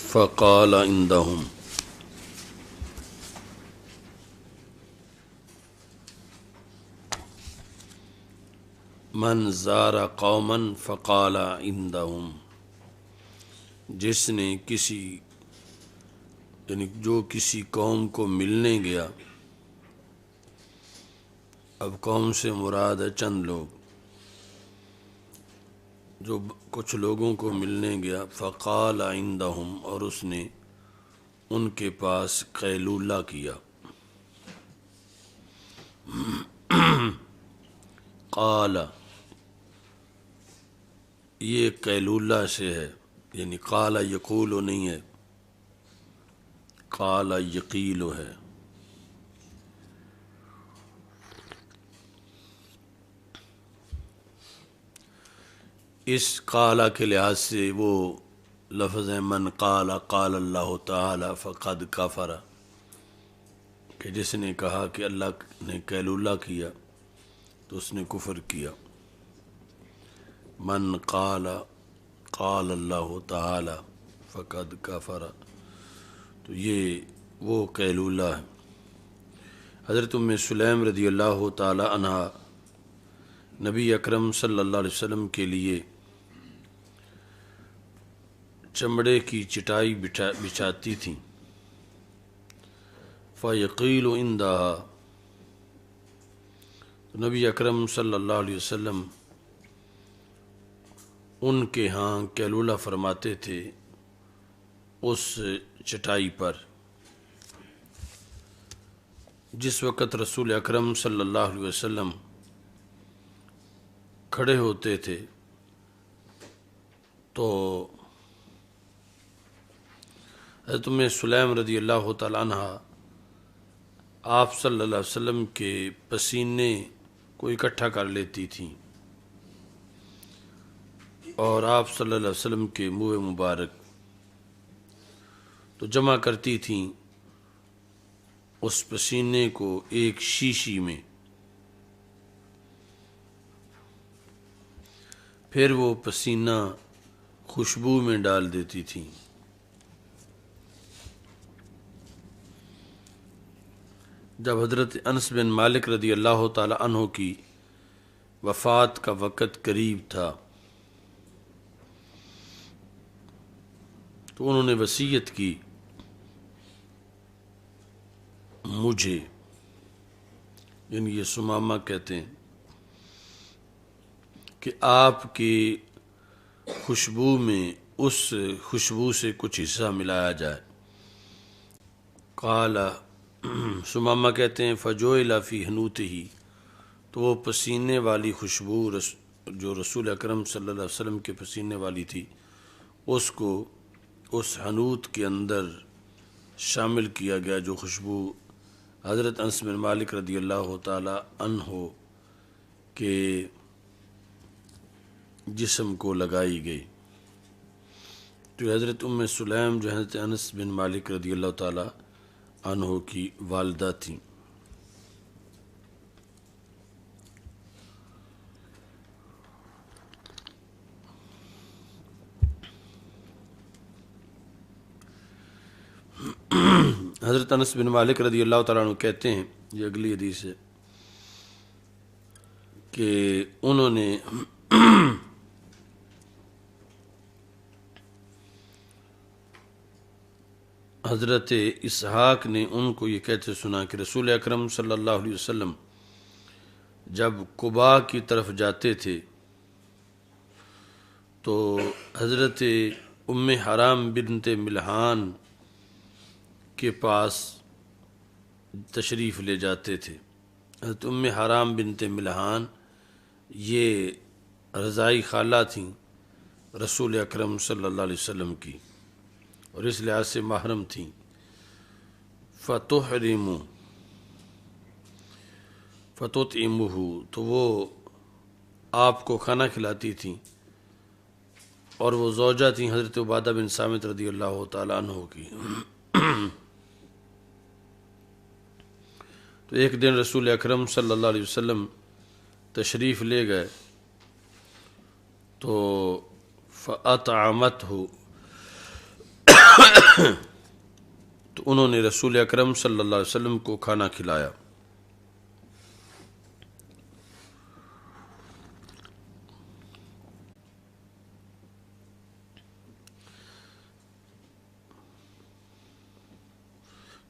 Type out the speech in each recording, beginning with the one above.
فقال عندهم من زار قوما فقال عندهم، جس نے جو کسی قوم کو ملنے گیا، اب قوم سے مراد ہے چند لوگ، جو کچھ لوگوں کو ملنے گیا، فقال عندهم، اور اس نے ان کے پاس قیلولہ کیا۔ قال، یہ قیلولہ سے ہے، یعنی قال یقول نہیں ہے، قال یقیل ہے۔ اس قال کے لحاظ سے وہ لفظ ہے من قال قال اللہ تعالی فقد کفر، کہ جس نے کہا کہ اللہ نے قیلولہ کیا تو اس نے کفر کیا۔ من قال قال اللہ تعالی فقد کفر، تو یہ وہ قیلولہ ہے۔ حضرت ام سلیم رضی اللہ تعالی عنہ نبی اکرم صلی اللہ علیہ وسلم کے لیے چمڑے کی چٹائی بچھاتی تھیں، فیقیل عندہا، نبی اکرم صلی اللہ علیہ وسلم ان کے ہاں قیلولہ فرماتے تھے اس چٹائی پر۔ جس وقت رسول اکرم صلی اللہ علیہ وسلم کھڑے ہوتے تھے تو حضرت ام سلیم رضی اللہ تعالی عنہ آپ صلی اللہ علیہ وسلم کے پسینے کو اکٹھا کر لیتی تھیں اور آپ صلی اللہ علیہ وسلم کے منہ مبارک تو جمع کرتی تھیں اس پسینے کو ایک شیشی میں، پھر وہ پسینہ خوشبو میں ڈال دیتی تھیں۔ جب حضرت انس بن مالک رضی اللہ تعالی عنہ کی وفات کا وقت قریب تھا تو انہوں نے وصیت کی مجھے، یعنی یہ سمامہ کہتے ہیں، کہ آپ کی خوشبو میں اس خوشبو سے کچھ حصہ ملایا جائے۔ قال، سمامہ کہتے ہیں فجوئل فی حنوتہ، تو وہ پسینے والی خوشبو جو رسول اکرم صلی اللہ علیہ وسلم کے پسینے والی تھی اس کو اس حنوت کے اندر شامل کیا گیا، جو خوشبو حضرت انس بن مالک رضی اللہ تعالی عنہ کے جسم کو لگائی گئی۔ تو حضرت ام سلیم جو حضرت انس بن مالک رضی اللہ تعالی عنہ کی والدہ تھیں۔ حضرت انس بن مالک رضی اللہ تعالیٰ عنہ کہتے ہیں، یہ اگلی حدیث ہے، کہ انہوں نے حضرت اسحاق نے ان کو یہ کہتے سنا کہ رسول اکرم صلی اللہ علیہ وسلم جب قباء کی طرف جاتے تھے تو حضرت ام حرام بنت ملحان کے پاس تشریف لے جاتے تھے۔ حضرت ام حرام بنت ملحان یہ رضائی خالہ تھیں رسول اکرم صلی اللہ علیہ وسلم کی، اور اس لحاظ سے محرم تھیں۔ فتطعمہ، تو وہ آپ کو کھانا کھلاتی تھیں، اور وہ زوجہ تھیں حضرت عبادہ بن صامت رضی اللہ تعالیٰ عنہ کی۔ تو ایک دن رسول اکرم صلی اللہ علیہ وسلم تشریف لے گئے تو فَأَطْعَمَتْهُ، تو انہوں نے رسول اکرم صلی اللہ علیہ وسلم کو کھانا کھلایا۔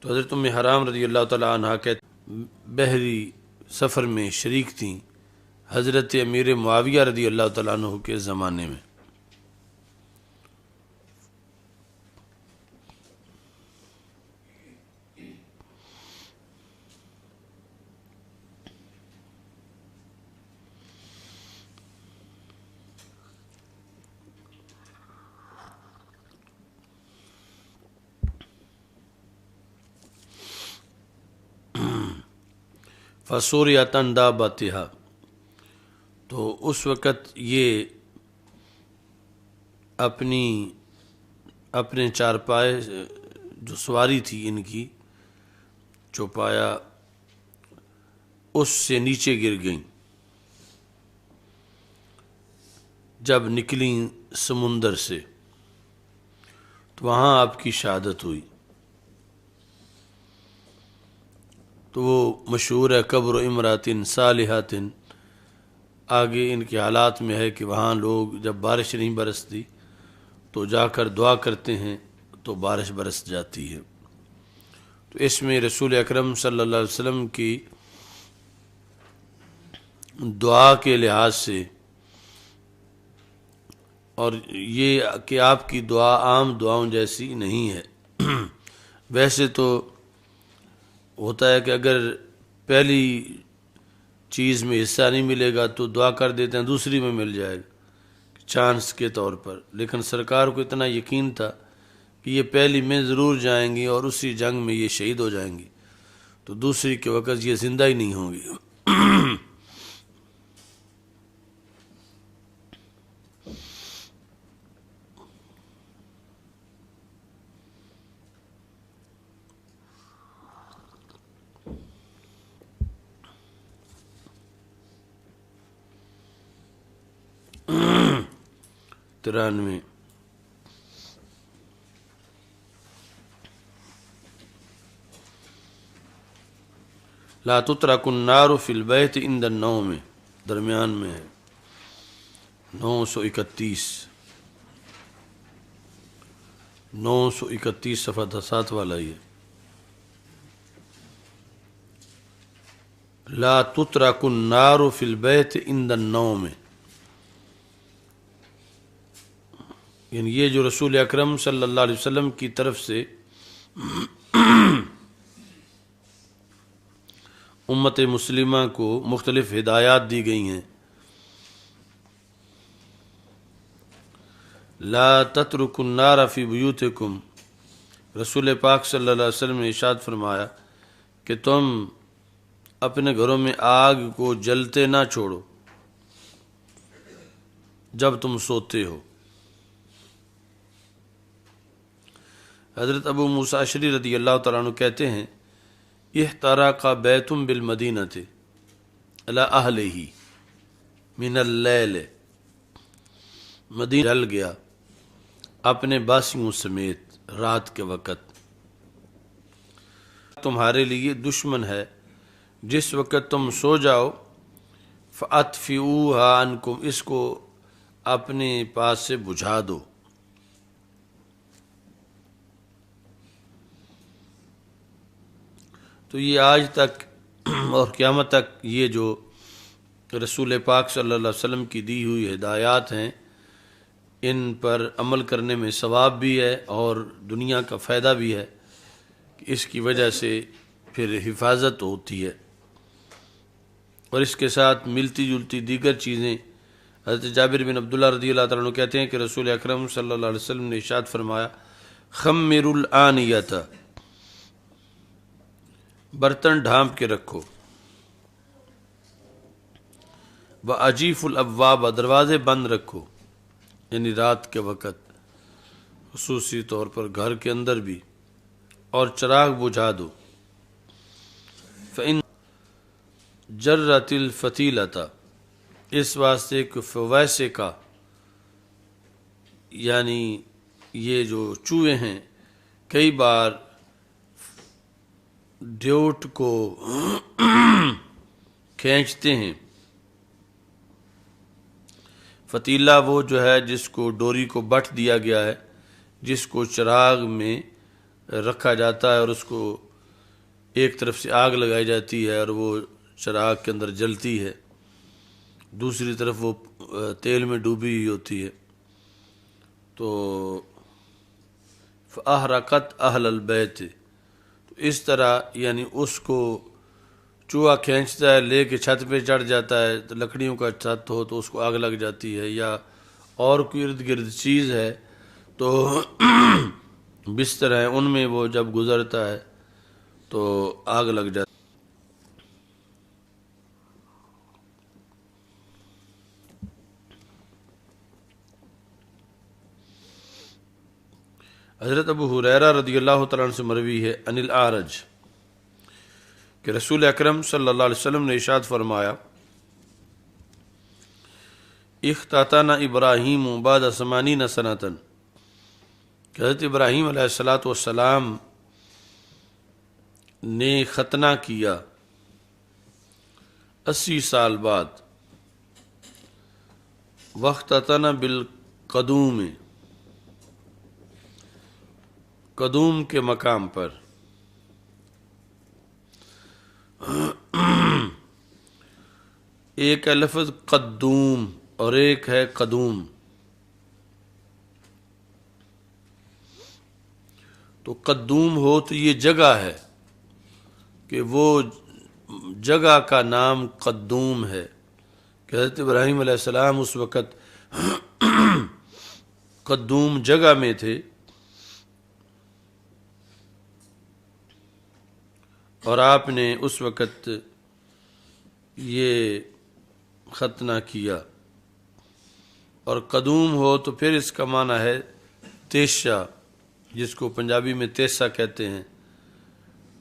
تو حضرت ام حرام رضی اللہ تعالیٰ عنہ کے بحری سفر میں شریک تھیں حضرت امیر معاویہ رضی اللہ تعالیٰ عنہ کے زمانے میں۔ فَسُورِيَةً دَابَتِهَا، تو اس وقت یہ اپنے چارپائے جو سواری تھی ان کی چوپایا اس سے نیچے گر گئیں جب نکلیں سمندر سے، تو وہاں آپ کی شہادت ہوئی۔ تو وہ مشہور ہے قبر امرات صالحات، آگے ان کے حالات میں ہے کہ وہاں لوگ جب بارش نہیں برستی تو جا کر دعا کرتے ہیں تو بارش برس جاتی ہے۔ تو اس میں رسول اکرم صلی اللہ علیہ وسلم کی دعا کے لحاظ سے، اور یہ کہ آپ کی دعا عام دعاؤں جیسی نہیں ہے۔ ویسے تو ہوتا ہے کہ اگر پہلی چیز میں حصہ نہیں ملے گا تو دعا کر دیتے ہیں دوسری میں مل جائے گا چانس کے طور پر، لیکن سرکار کو اتنا یقین تھا کہ یہ پہلی میں ضرور جائیں گی اور اسی جنگ میں یہ شہید ہو جائیں گی، تو دوسری کے وقت یہ زندہ ہی نہیں ہوں گی۔ ترانوے، لا تترک النار فی البیت عند النوم، درمیان میں ہے 931 صفحہ 7 والا یہ، لا تترک النار فی البیت عند النوم، یعنی یہ جو رسول اکرم صلی اللہ علیہ وسلم کی طرف سے امت مسلمہ کو مختلف ہدایات دی گئی ہیں، لا تترکوا النار فی بیوتکم، رسول پاک صلی اللہ علیہ وسلم نے ارشاد فرمایا کہ تم اپنے گھروں میں آگ کو جلتے نہ چھوڑو جب تم سوتے ہو۔ حضرت ابو موسیٰ اشعری رضی اللہ تعالیٰ عنہ کہتے ہیں احترق بیت بالمدینۃ علی اہلہ من اللیل، مدینہ جل گیا اپنے باسیوں سمیت رات کے وقت، تمہارے لیے دشمن ہے جس وقت تم سو جاؤ، فاطفئوها عنکم، اس کو اپنے پاس سے بجھا دو۔ تو یہ آج تک اور قیامت تک یہ جو رسول پاک صلی اللہ علیہ وسلم کی دی ہوئی ہدایات ہیں، ان پر عمل کرنے میں ثواب بھی ہے اور دنیا کا فائدہ بھی ہے، اس کی وجہ سے پھر حفاظت ہوتی ہے، اور اس کے ساتھ ملتی جلتی دیگر چیزیں۔ حضرت جابر بن عبداللہ رضی اللہ تعالیٰ عنہ کہتے ہیں کہ رسول اکرم صلی اللہ علیہ وسلم نے ارشاد فرمایا خمروا الآنیۃ، برتن ڈھانپ کے رکھو، وَأَجِیفُ الْأَبْوَابَ، دروازے بند رکھو، یعنی رات کے وقت خصوصی طور پر گھر کے اندر بھی، اور چراغ بجھا دو، فَإِنَّ جَرَّتِ الْفَتِيلَةَ، اس واسطے کہ فویسے کا یعنی یہ جو چوہے ہیں کئی بار ڈیوٹ کو کھینچتے ہیں۔ فتیلہ وہ جو ہے جس کو ڈوری کو بٹ دیا گیا ہے، جس کو چراغ میں رکھا جاتا ہے اور اس کو ایک طرف سے آگ لگائی جاتی ہے اور وہ چراغ کے اندر جلتی ہے، دوسری طرف وہ تیل میں ڈوبی ہوئی ہوتی ہے، تو فَأَحْرَقَتْ أَهْلَ الْبَيْتِ، تو اس طرح یعنی اس کو چوہا کھینچتا ہے، لے کے چھت پہ چڑھ جاتا ہے، تو لکڑیوں کا چھت ہو تو اس کو آگ لگ جاتی ہے، یا اور کوئی ارد گرد چیز ہے تو بستر ہے ان میں وہ جب گزرتا ہے تو آگ لگ جاتی ہے۔ حضرت ابو ہریرہ رضی اللہ تعالیٰ عنہ سے مروی ہے عن الاعرج کہ رسول اکرم صلی اللہ علیہ وسلم نے ارشاد فرمایا اختتن ابراہیم بعد 80 سنۃ، کہ حضرت ابراہیم علیہ السلام نے ختنہ کیا 80 سال بعد، واختتن بالقدوم، قدوم کے مقام پر، ایک ہے لفظ قدوم اور ایک ہے قدوم، تو قدوم ہو تو یہ جگہ ہے کہ وہ جگہ کا نام قدوم ہے کہ حضرت ابراہیم علیہ السلام اس وقت قدوم جگہ میں تھے اور آپ نے اس وقت یہ ختنہ کیا، اور قدوم ہو تو پھر اس کا معنی ہے تیشہ، جس کو پنجابی میں تیسا کہتے ہیں،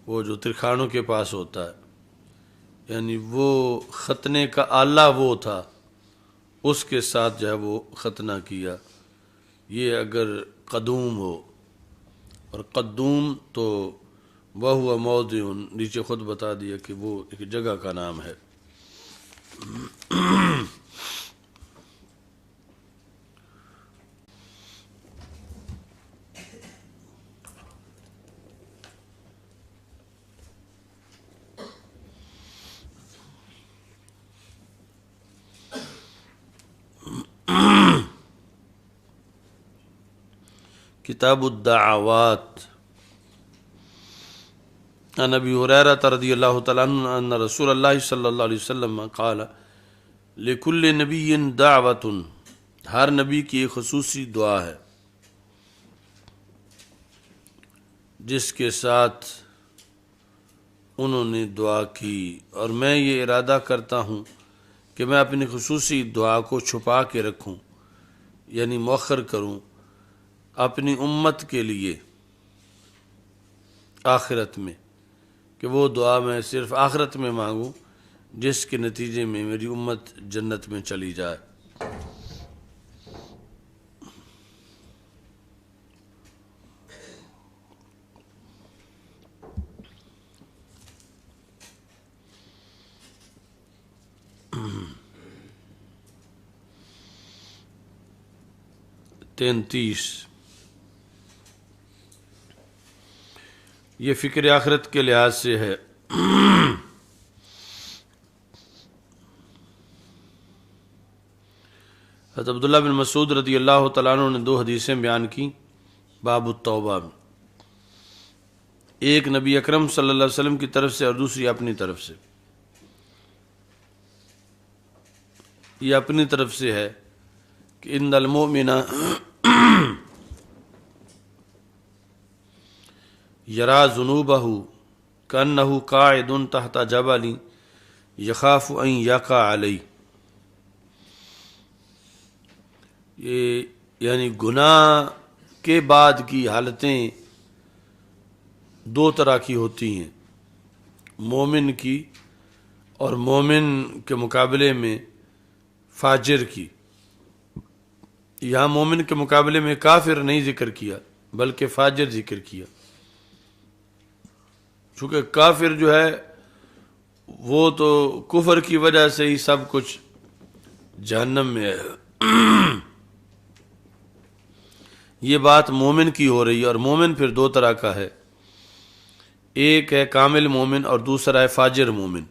وہ جو ترکھانوں کے پاس ہوتا ہے، یعنی وہ ختنے کا آلہ وہ تھا، اس کے ساتھ جو ہے وہ ختنہ کیا، یہ اگر قدوم ہو، اور قدوم تو وَهُوَ مَوْضِعٌ، نیچے خود بتا دیا کہ وہ ایک جگہ کا نام ہے۔ کتاب الدعوات، عن ابی ہریرہ رضی اللہ تعالیٰ عنہ ان رسول اللہ صلی اللہ علیہ وسلم قال لکل نبی دعوت، ہر نبی کی ایک خصوصی دعا ہے جس کے ساتھ انہوں نے دعا کی، اور میں یہ ارادہ کرتا ہوں کہ میں اپنی خصوصی دعا کو چھپا کے رکھوں، یعنی مؤخر کروں اپنی امت کے لیے آخرت میں، کہ وہ دعا میں صرف آخرت میں مانگوں جس کے نتیجے میں میری امت جنت میں چلی جائے۔ تینتیس، یہ فکر آخرت کے لحاظ سے ہے۔ حضرت عبداللہ بن مسعود رضی اللہ تعالیٰ عنہ نے 2 حدیثیں بیان کی باب التوبہ میں، ایک نبی اکرم صلی اللہ علیہ وسلم کی طرف سے اور دوسری اپنی طرف سے۔ یہ اپنی طرف سے ہے کہ ان المؤمن یرا ذنوبہ کأنہ قاعد تحت جبل یخاف ان یقع علیہ، یہ یعنی گناہ کے بعد کی حالتیں 2 طرح کی ہوتی ہیں، مومن کی اور مومن کے مقابلے میں فاجر کی۔ یہاں مومن کے مقابلے میں کافر نہیں ذکر کیا بلکہ فاجر ذکر کیا، چونکہ کافر جو ہے وہ تو کفر کی وجہ سے ہی سب کچھ جہنم میں ہے۔ یہ بات مومن کی ہو رہی ہے، اور مومن پھر دو طرح کا ہے، ایک ہے کامل مومن اور دوسرا ہے فاجر مومن۔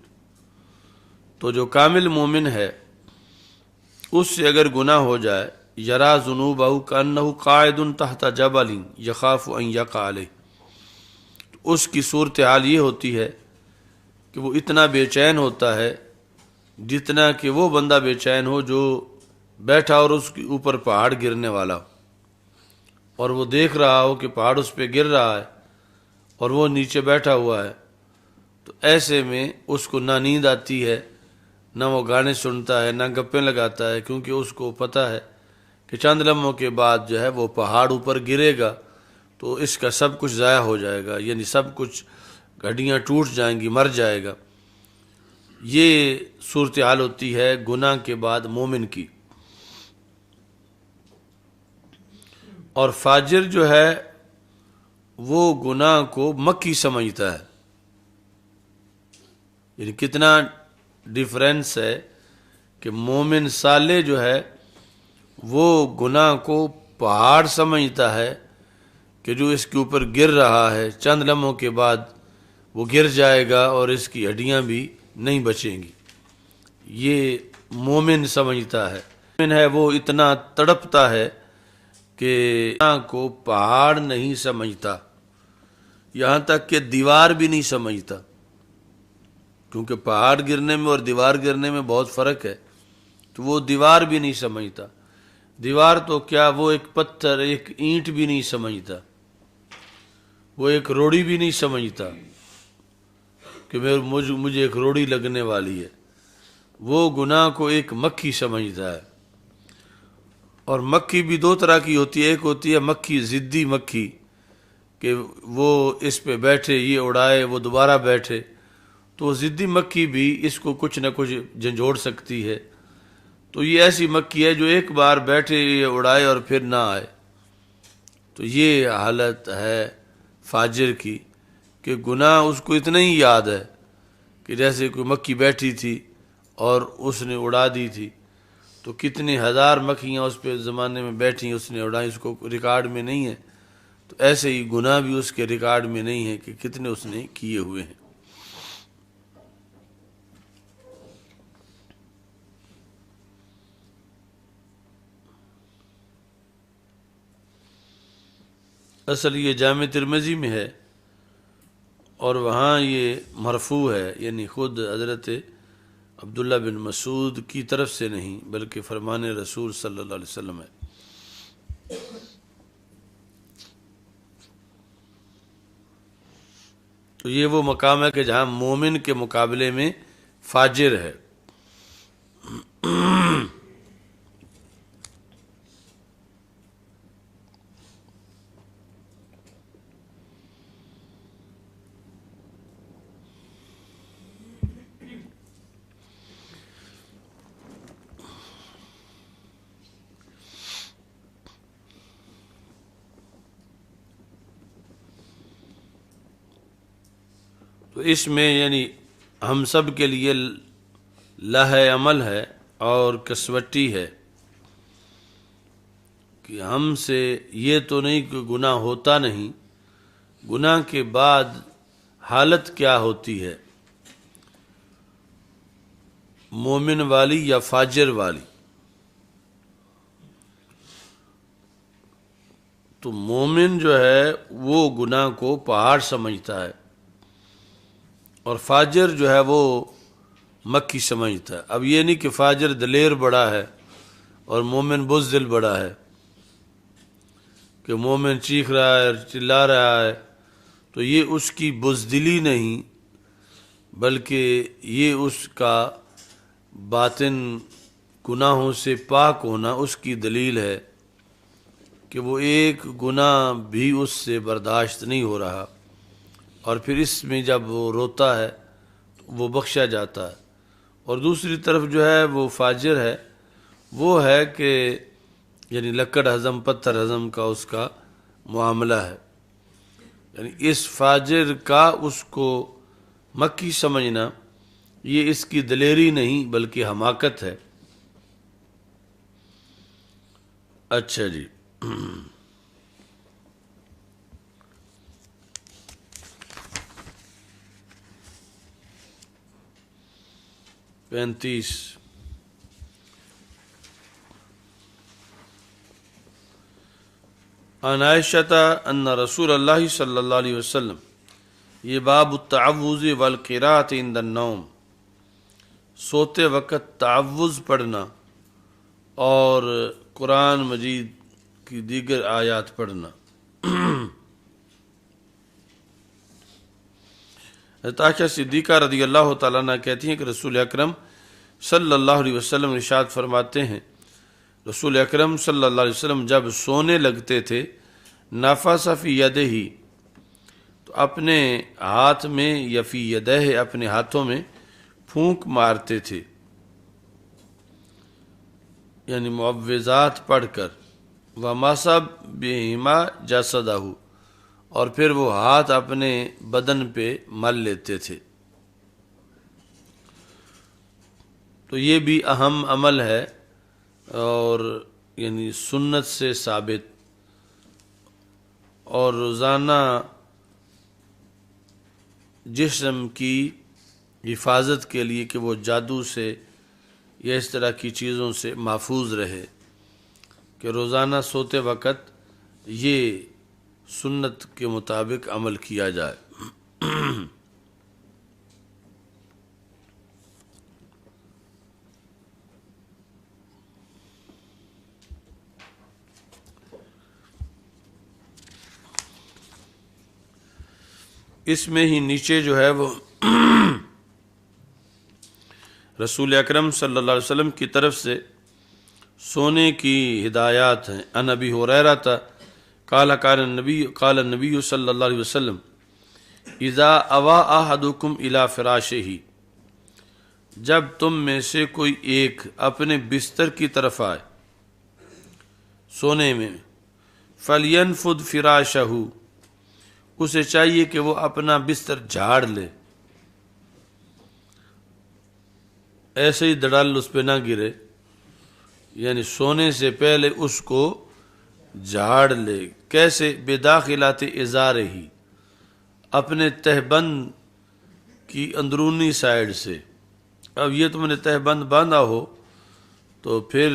تو جو کامل مومن ہے اس سے اگر گناہ ہو جائے، یرا ذنوبہ کأنہ قاعد تحت جبل یخاف ان یقع علیہ، تو اس کی صورتحال یہ ہوتی ہے کہ وہ اتنا بے چین ہوتا ہے جتنا کہ وہ بندہ بے چین ہو جو بیٹھا اور اس کے اوپر پہاڑ گرنے والا ہو، اور وہ دیکھ رہا ہو کہ پہاڑ اس پہ گر رہا ہے اور وہ نیچے بیٹھا ہوا ہے، تو ایسے میں اس کو نہ نیند آتی ہے، نہ وہ گانے سنتا ہے، نہ گپیں لگاتا ہے، کیونکہ اس کو پتہ ہے کہ چند لمحوں کے بعد جو ہے وہ پہاڑ اوپر گرے گا تو اس کا سب کچھ ضائع ہو جائے گا، یعنی سب کچھ ہڈیاں ٹوٹ جائیں گی، مر جائے گا۔ یہ صورتحال ہوتی ہے گناہ کے بعد مومن کی۔ اور فاجر جو ہے وہ گناہ کو مکی سمجھتا ہے، یعنی کتنا ڈیفرنس ہے کہ مومن صالح جو ہے وہ گناہ کو پہاڑ سمجھتا ہے کہ جو اس کے اوپر گر رہا ہے چند لمحوں کے بعد وہ گر جائے گا اور اس کی ہڈیاں بھی نہیں بچیں گی، یہ مومن سمجھتا ہے۔ مومن ہے وہ اتنا تڑپتا ہے کہ گناہ کو پہاڑ نہیں سمجھتا، یہاں تک کہ دیوار بھی نہیں سمجھتا، کیونکہ پہاڑ گرنے میں اور دیوار گرنے میں بہت فرق ہے، تو وہ دیوار بھی نہیں سمجھتا۔ دیوار تو کیا، وہ ایک پتھر ایک اینٹ بھی نہیں سمجھتا، وہ ایک روڑی بھی نہیں سمجھتا کہ مجھے ایک روڑی لگنے والی ہے، وہ گناہ کو ایک مکھی سمجھتا ہے۔ اور مکھی بھی دو طرح کی ہوتی ہے، ایک ہوتی ہے مکھی ضدی مکھی کہ وہ اس پہ بیٹھے یہ اڑائے وہ دوبارہ بیٹھے، تو ضدی مکھی بھی اس کو کچھ نہ کچھ جھنجھوڑ سکتی ہے، تو یہ ایسی مکھی ہے جو ایک بار بیٹھے یہ اڑائے اور پھر نہ آئے۔ تو یہ حالت ہے فاجر کی کہ گناہ اس کو اتنا ہی یاد ہے کہ جیسے کوئی مکھی بیٹھی تھی اور اس نے اڑا دی تھی، تو کتنے ہزار مکھیاں اس پہ زمانے میں بیٹھیں اس نے اڑائیں، اس کو ریکارڈ میں نہیں ہے، تو ایسے ہی گناہ بھی اس کے ریکارڈ میں نہیں ہے کہ کتنے اس نے کیے ہوئے ہیں۔ اصل یہ جامع ترمذی میں ہے اور وہاں یہ مرفوع ہے، یعنی خود حضرت عبداللہ بن مسعود کی طرف سے نہیں بلکہ فرمان رسول صلی اللہ علیہ وسلم ہے۔ تو یہ وہ مقام ہے کہ جہاں مومن کے مقابلے میں فاجر ہے۔ تو اس میں یعنی ہم سب کے لیے لہ عمل ہے اور کسوٹی ہے کہ ہم سے یہ تو نہیں کہ گناہ ہوتا نہیں، گناہ کے بعد حالت کیا ہوتی ہے مومن والی یا فاجر والی۔ تو مومن جو ہے وہ گناہ کو پہاڑ سمجھتا ہے اور فاجر جو ہے وہ مکھی سمجھتا ہے۔ اب یہ نہیں کہ فاجر دلیر بڑا ہے اور مومن بزدل بڑا ہے، کہ مومن چیخ رہا ہے چلا رہا ہے تو یہ اس کی بزدلی نہیں بلکہ یہ اس کا باطن گناہوں سے پاک ہونا اس کی دلیل ہے کہ وہ ایک گناہ بھی اس سے برداشت نہیں ہو رہا، اور پھر اس میں جب وہ روتا ہے تو وہ بخشا جاتا ہے۔ اور دوسری طرف جو ہے وہ فاجر ہے، وہ ہے کہ یعنی لکڑ ہضم پتھر ہضم کا اس کا معاملہ ہے، یعنی اس فاجر کا اس کو مکی سمجھنا یہ اس کی دلیری نہیں بلکہ حماقت ہے۔ اچھا جی، 35 عن عائشہ ان رسول اللہ صلی اللہ علیہ وسلم، یہ باب التعوذ والقراءۃ عند النوم، سوتے وقت تعوذ پڑھنا اور قرآن مجید کی دیگر آیات پڑھنا۔ حضرت عائشہ صدیقہ رضی اللہ تعالیٰ عنہ کہتی ہیں کہ رسول اکرم صلی اللہ علیہ وسلم ارشاد فرماتے ہیں، رسول اکرم صلی اللہ علیہ وسلم جب سونے لگتے تھے نفث فی یدہ، تو اپنے ہاتھ میں یا فی یدہ اپنے ہاتھوں میں پھونک مارتے تھے، یعنی معوذات پڑھ کر، وَمَسَحَ بِهِمَا جَسَدَهُ، اور پھر وہ ہاتھ اپنے بدن پہ مل لیتے تھے۔ تو یہ بھی اہم عمل ہے اور یعنی سنت سے ثابت، اور روزانہ جسم کی حفاظت کے لیے کہ وہ جادو سے یا اس طرح کی چیزوں سے محفوظ رہے، کہ روزانہ سوتے وقت یہ سنت کے مطابق عمل کیا جائے۔ اس میں ہی نیچے جو ہے وہ رسول اکرم صلی اللہ علیہ وسلم کی طرف سے سونے کی ہدایات ہیں۔ ان ابی ہریرہ قال النبی صلی اللہ علیہ وسلم اذا اوى احدکم الى فراشہ، جب تم میں سے کوئی ایک اپنے بستر کی طرف آئے سونے میں، فلینفض فراشہ، اسے چاہیے کہ وہ اپنا بستر جھاڑ لے، ایسے ہی دڑل اس پہ نہ گرے، یعنی سونے سے پہلے اس کو جھاڑ لے۔ کیسے؟ بداخلات ازارہ، اپنے تہبند کی اندرونی سائڈ سے۔ اب یہ تم نے تہبند باندھا ہو تو پھر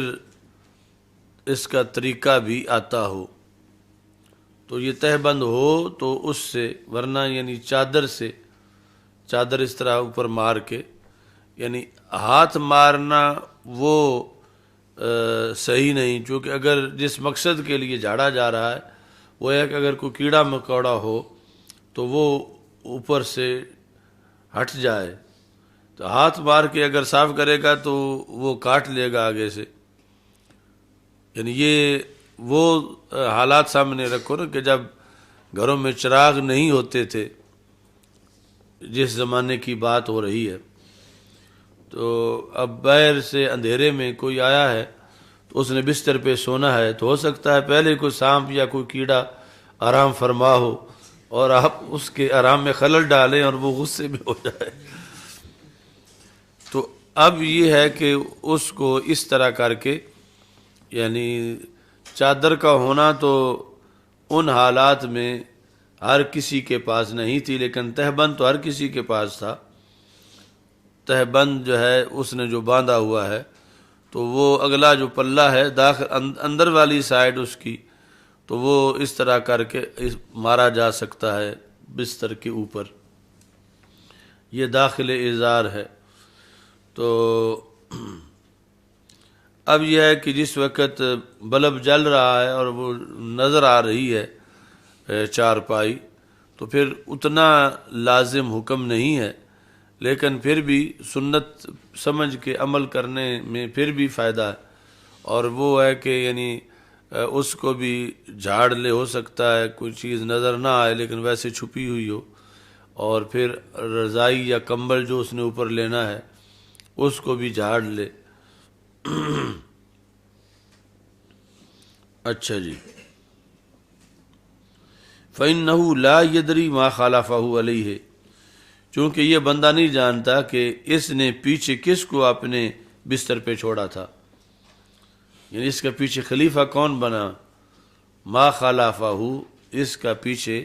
اس کا طریقہ بھی آتا ہو، تو یہ تہبند ہو تو اس سے، ورنہ یعنی چادر سے، چادر اس طرح اوپر مار کے، یعنی ہاتھ مارنا وہ صحیح نہیں، چونکہ اگر جس مقصد کے لیے جھاڑا جا رہا ہے وہ ہے کہ اگر کوئی کیڑا مکوڑا ہو تو وہ اوپر سے ہٹ جائے، تو ہاتھ مار کے اگر صاف کرے گا تو وہ کاٹ لے گا آگے سے۔ یعنی یہ وہ حالات سامنے رکھو نا کہ جب گھروں میں چراغ نہیں ہوتے تھے، جس زمانے کی بات ہو رہی ہے، تو اب باہر سے اندھیرے میں کوئی آیا ہے تو اس نے بستر پہ سونا ہے، تو ہو سکتا ہے پہلے کوئی سانپ یا کوئی کیڑا آرام فرما ہو اور آپ اس کے آرام میں خلل ڈالیں اور وہ غصے میں ہو جائے۔ تو اب یہ ہے کہ اس کو اس طرح کر کے، یعنی چادر کا ہونا تو ان حالات میں ہر کسی کے پاس نہیں تھی، لیکن تہبند تو ہر کسی کے پاس تھا۔ تہبند جو ہے اس نے جو باندھا ہوا ہے تو وہ اگلا جو پلہ ہے داخل اندر والی سائڈ اس کی، تو وہ اس طرح کر کے مارا جا سکتا ہے بستر کے اوپر، یہ داخل ازار ہے۔ تو اب یہ ہے کہ جس وقت بلب جل رہا ہے اور وہ نظر آ رہی ہے چارپائی، تو پھر اتنا لازم حکم نہیں ہے، لیکن پھر بھی سنت سمجھ کے عمل کرنے میں پھر بھی فائدہ ہے، اور وہ ہے کہ یعنی اس کو بھی جھاڑ لے، ہو سکتا ہے کوئی چیز نظر نہ آئے لیکن ویسے چھپی ہوئی ہو، اور پھر رضائی یا کمبل جو اس نے اوپر لینا ہے اس کو بھی جھاڑ لے۔ اچھا جی، فَإِنَّهُ لَا يَدْرِي مَا خَالَفَهُ عَلَيْهِ، چونکہ یہ بندہ نہیں جانتا کہ اس نے پیچھے کس کو اپنے بستر پہ چھوڑا تھا، یعنی اس کا پیچھے خلیفہ کون بنا، ما خالفہ، اس کا پیچھے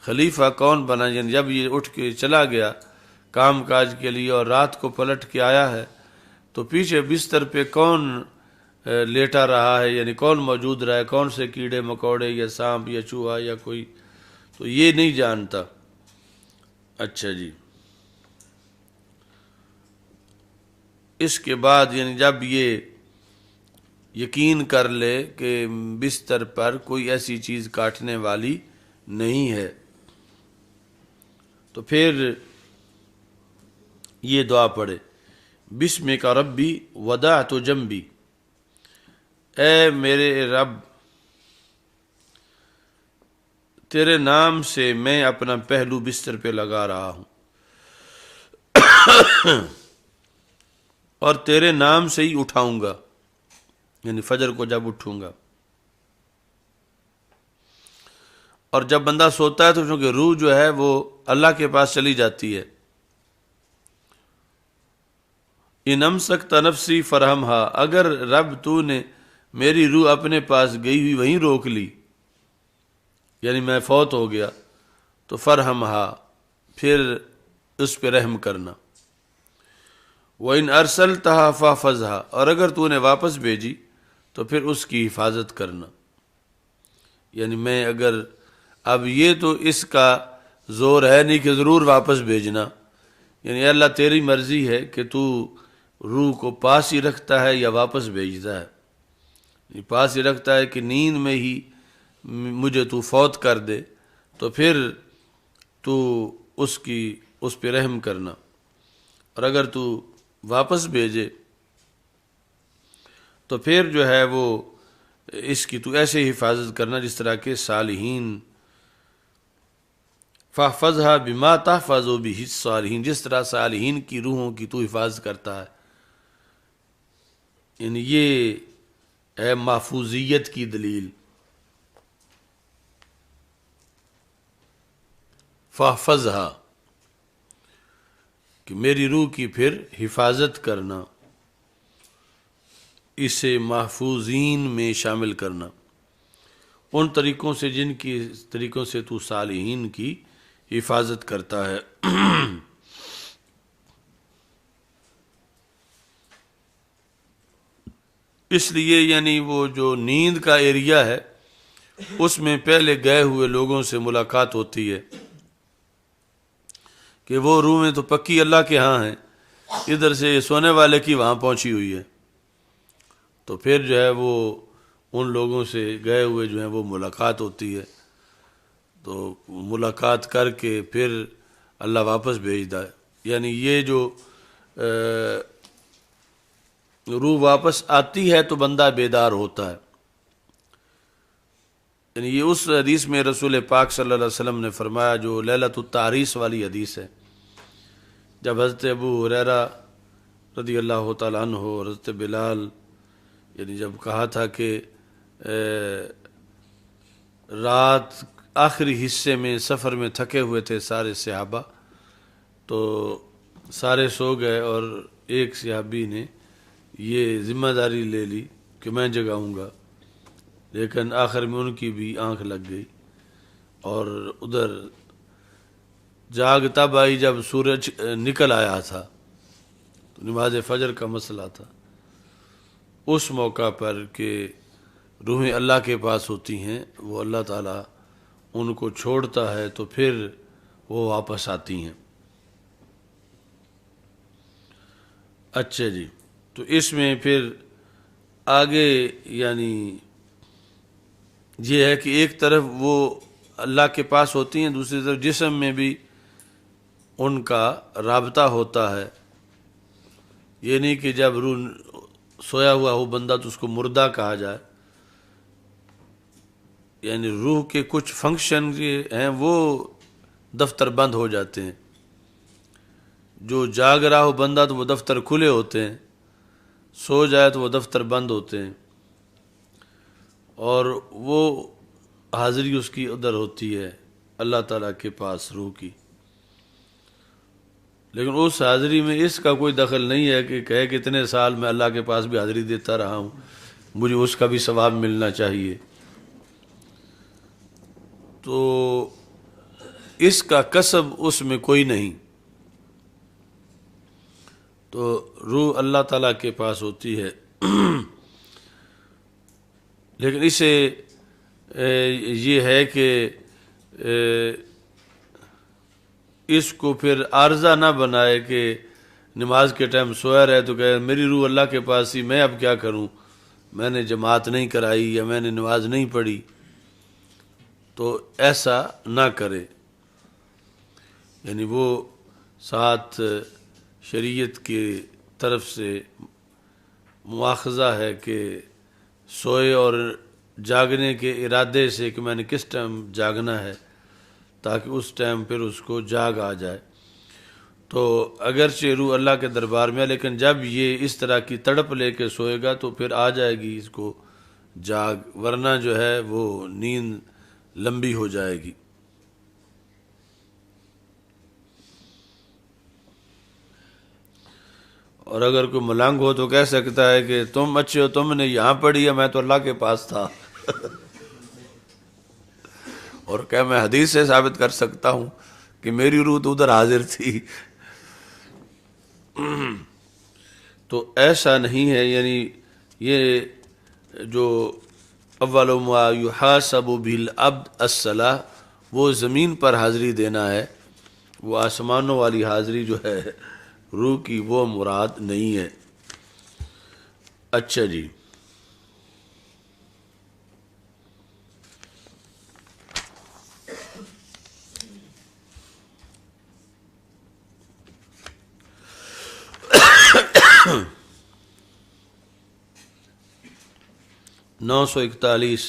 خلیفہ کون بنا، یعنی جب یہ اٹھ کے چلا گیا کام کاج کے لیے اور رات کو پلٹ کے آیا ہے تو پیچھے بستر پہ کون لیٹا رہا ہے، یعنی کون موجود رہا ہے، کون سے کیڑے مکوڑے یا سانپ یا چوہا یا کوئی، تو یہ نہیں جانتا۔ اچھا جی، اس کے بعد یعنی جب یہ یقین کر لے کہ بستر پر کوئی ایسی چیز کاٹنے والی نہیں ہے تو پھر یہ دعا پڑھے، بسمک ربی وضعت جنبی، اے میرے رب تیرے نام سے میں اپنا پہلو بستر پہ لگا رہا ہوں اور تیرے نام سے ہی اٹھاؤں گا، یعنی فجر کو جب اٹھوں گا۔ اور جب بندہ سوتا ہے تو چونکہ روح جو ہے وہ اللہ کے پاس چلی جاتی ہے، ان امسکت نفسی فرحمہا، اگر رب تو نے میری روح اپنے پاس گئی ہوئی وہیں روک لی، یعنی میں فوت ہو گیا، تو فرحمہا، پھر اس پہ رحم کرنا، وَإِنْ أَرْسَلْتَهَا فَحْفَظْهَا، اور اگر تو نے واپس بھیجی تو پھر اس کی حفاظت کرنا، یعنی میں اگر اب یہ تو اس کا زور ہے نہیں کہ ضرور واپس بھیجنا، یعنی اللہ تیری مرضی ہے کہ تو روح کو پاس ہی رکھتا ہے یا واپس بھیجتا ہے، پاس ہی رکھتا ہے کہ نیند میں ہی مجھے تو فوت کر دے تو پھر تو اس پہ رحم کرنا، اور اگر تو واپس بھیجے تو پھر جو ہے وہ اس کی تو ایسے حفاظت کرنا جس طرح کے صالحین، فاحفظھا بما تحفظ بہ الصالحین، جس طرح صالحین کی روحوں کی تو حفاظت کرتا ہے، یعنی یہ ہے محفوظیت کی دلیل، فاحفظھا کہ میری روح کی پھر حفاظت کرنا، اسے محفوظین میں شامل کرنا، ان طریقوں سے جن کی طریقوں سے تو صالحین کی حفاظت کرتا ہے۔ اس لیے یعنی وہ جو نیند کا ایریا ہے اس میں پہلے گئے ہوئے لوگوں سے ملاقات ہوتی ہے کہ وہ روحیں تو پکی اللہ کے ہاں ہیں، ادھر سے سونے والے کی وہاں پہنچی ہوئی ہے، تو پھر جو ہے وہ ان لوگوں سے گئے ہوئے جو ہیں وہ ملاقات ہوتی ہے، تو ملاقات کر کے پھر اللہ واپس بھیجتا ہے، یعنی یہ جو روح واپس آتی ہے تو بندہ بیدار ہوتا ہے، یعنی یہ اس حدیث میں رسول پاک صلی اللہ علیہ وسلم نے فرمایا جو لیلۃ التعریس والی حدیث ہے، جب حضرت ابو ہریرہ رضی اللہ تعالیٰ عنہ اور حضرت بلال یعنی جب کہا تھا کہ رات آخری حصے میں سفر میں تھکے ہوئے تھے سارے صحابہ، تو سارے سو گئے اور ایک صحابی نے یہ ذمہ داری لے لی کہ میں جگاؤں گا، لیکن آخر میں ان کی بھی آنکھ لگ گئی، اور ادھر جاگ تب آئی جب سورج نکل آیا تھا، تو نماز فجر کا مسئلہ تھا، اس موقع پر کہ روحیں اللہ کے پاس ہوتی ہیں، وہ اللہ تعالیٰ ان کو چھوڑتا ہے تو پھر وہ واپس آتی ہیں۔ اچھا جی، تو اس میں پھر آگے یعنی یہ ہے کہ ایک طرف وہ اللہ کے پاس ہوتی ہیں، دوسری طرف جسم میں بھی ان کا رابطہ ہوتا ہے، یہ نہیں کہ جب روح سویا ہوا ہو بندہ تو اس کو مردہ کہا جائے، یعنی روح کے کچھ فنکشن ہیں وہ دفتر بند ہو جاتے ہیں، جو جاگ رہا ہو بندہ تو وہ دفتر کھلے ہوتے ہیں، سو جائے تو وہ دفتر بند ہوتے ہیں، اور وہ حاضری اس کی ادھر ہوتی ہے اللہ تعالیٰ کے پاس روح کی، لیکن اس حاضری میں اس کا کوئی دخل نہیں ہے کہ کہے کہ اتنے سال میں اللہ کے پاس بھی حاضری دیتا رہا ہوں، مجھے اس کا بھی ثواب ملنا چاہیے۔ تو اس کا کسب اس میں کوئی نہیں، تو روح اللہ تعالیٰ کے پاس ہوتی ہے۔ لیکن اسے یہ ہے کہ اس کو پھر عارضہ نہ بنائے کہ نماز کے ٹائم سویا رہے تو کہے میری روح اللہ کے پاس ہی، میں اب کیا کروں، میں نے جماعت نہیں کرائی یا میں نے نماز نہیں پڑھی، تو ایسا نہ کرے۔ یعنی وہ ساتھ شریعت کی طرف سے مواخذہ ہے کہ سوئے اور جاگنے کے ارادے سے کہ میں نے کس ٹائم جاگنا ہے، تاکہ اس ٹائم پھر اس کو جاگ آ جائے۔ تو اگرچہ روح اللہ کے دربار میں ہے، لیکن جب یہ اس طرح کی تڑپ لے کے سوئے گا تو پھر آ جائے گی اس کو جاگ، ورنہ جو ہے وہ نیند لمبی ہو جائے گی۔ اور اگر کوئی ملنگ ہو تو کہہ سکتا ہے کہ تم اچھے ہو، تم نے یہاں پڑھی ہے، میں تو اللہ کے پاس تھا۔ اور کہ میں حدیث سے ثابت کر سکتا ہوں کہ میری روح تو ادھر حاضر تھی۔ تو ایسا نہیں ہے، یعنی یہ جو اول ما یحاسب به العبد الصلاۃ، وہ زمین پر حاضری دینا ہے، وہ آسمانوں والی حاضری جو ہے روح کی وہ مراد نہیں ہے۔ اچھا جی، نو سو اکتالیس،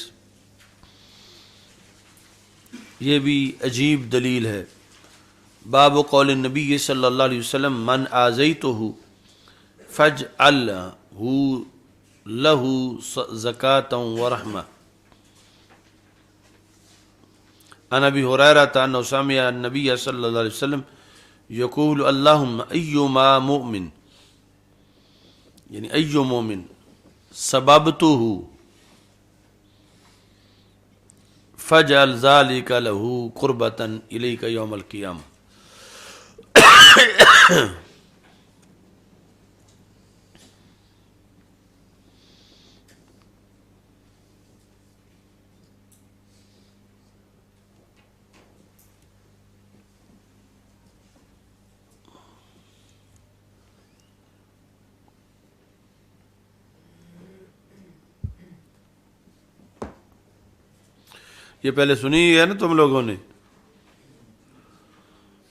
یہ بھی عجیب دلیل ہے۔ باب قول النبی صلی اللہ علیہ وسلم من آذیتہ فاجعلہ لہ زکاۃ ورحمہ۔ عن ابی ہریرہ انہ سمع النبی صلی اللہ علیہ وسلم یقول اللہم ایما مؤمن، یعنی ایو مومن سببتہ فاجعل ذلک لہ قربۃ الیک یوم القیامہ۔ یہ پہلے سنی ہے نا تم لوگوں نے؟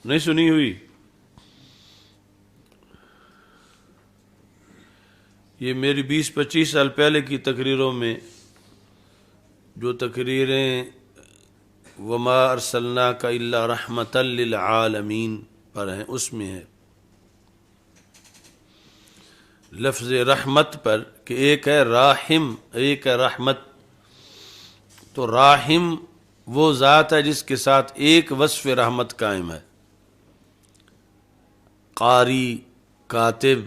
نہیں سنی ہوئی؟ یہ میری 20-25 سال پہلے کی تقریروں میں جو تقریریں وما ارسلناک الا رحمۃ للعالمین پر ہیں، اس میں ہے لفظ رحمت پر کہ ایک ہے راحم، ایک ہے رحمت۔ تو راحم وہ ذات ہے جس کے ساتھ ایک وصف رحمت قائم ہے، قاری، کاتب،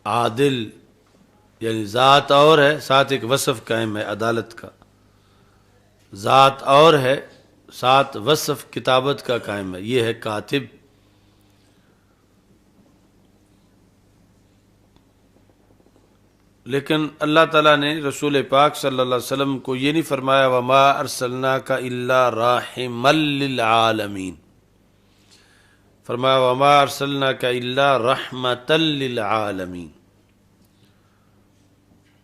عادل، یعنی ذات اور ہے، ساتھ ایک وصف قائم ہے عدالت کا، ذات اور ہے، ساتھ وصف کتابت کا قائم ہے، یہ ہے کاتب۔ لیکن اللہ تعالیٰ نے رسول پاک صلی اللہ علیہ وسلم کو یہ نہیں فرمایا وما ارسلناک الا رحمۃ للعالمین، فرمایا وما ارسلناک الا رحمۃ للعالمین۔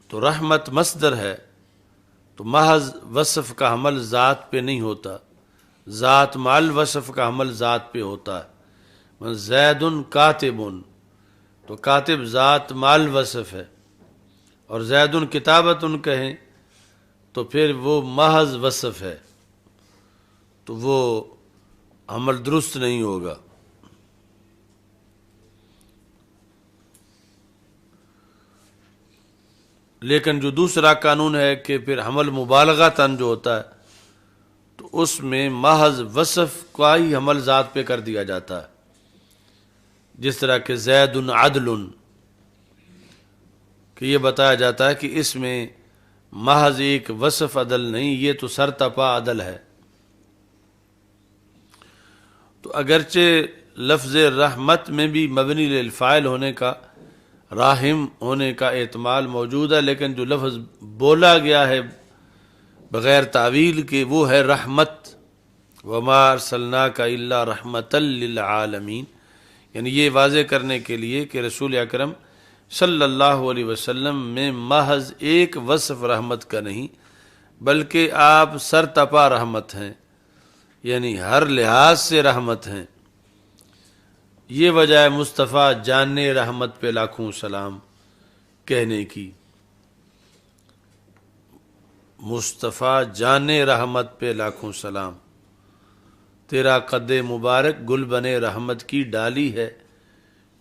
تو رحمت مصدر ہے، تو محض وصف کا حمل ذات پہ نہیں ہوتا، ذات مع الوصف کا حمل ذات پہ ہوتا ہے۔ زید کاتب، تو کاتب ذات مع الوصف ہے، اور زید کتابت کہیں تو پھر وہ محض وصف ہے، تو وہ عمل درست نہیں ہوگا۔ لیکن جو دوسرا قانون ہے کہ پھر حمل مبالغتاً جو ہوتا ہے تو اس میں محض وصف کا ہی حمل ذات پہ کر دیا جاتا ہے، جس طرح کہ زید عدل، کہ یہ بتایا جاتا ہے کہ اس میں محض ایک وصف عدل نہیں، یہ تو سرتپا عدل ہے۔ تو اگرچہ لفظ رحمت میں بھی مبنی للفاعل ہونے کا، راحم ہونے کا احتمال موجود ہے، لیکن جو لفظ بولا گیا ہے بغیر تعویل کے وہ ہے رحمت، وما ارسلناک الا رحمتا للعالمین، یعنی یہ واضح کرنے کے لیے کہ رسول اکرم صلی اللہ علیہ وسلم میں محض ایک وصف رحمت کا نہیں بلکہ آپ سرتپا رحمت ہیں، یعنی ہر لحاظ سے رحمت ہیں۔ یہ وجہ ہے مصطفیٰ جان رحمت پہ لاکھوں سلام کہنے کی، مصطفیٰ جان رحمت پہ لاکھوں سلام، تیرا قد مبارک گل بنے رحمت کی ڈالی ہے،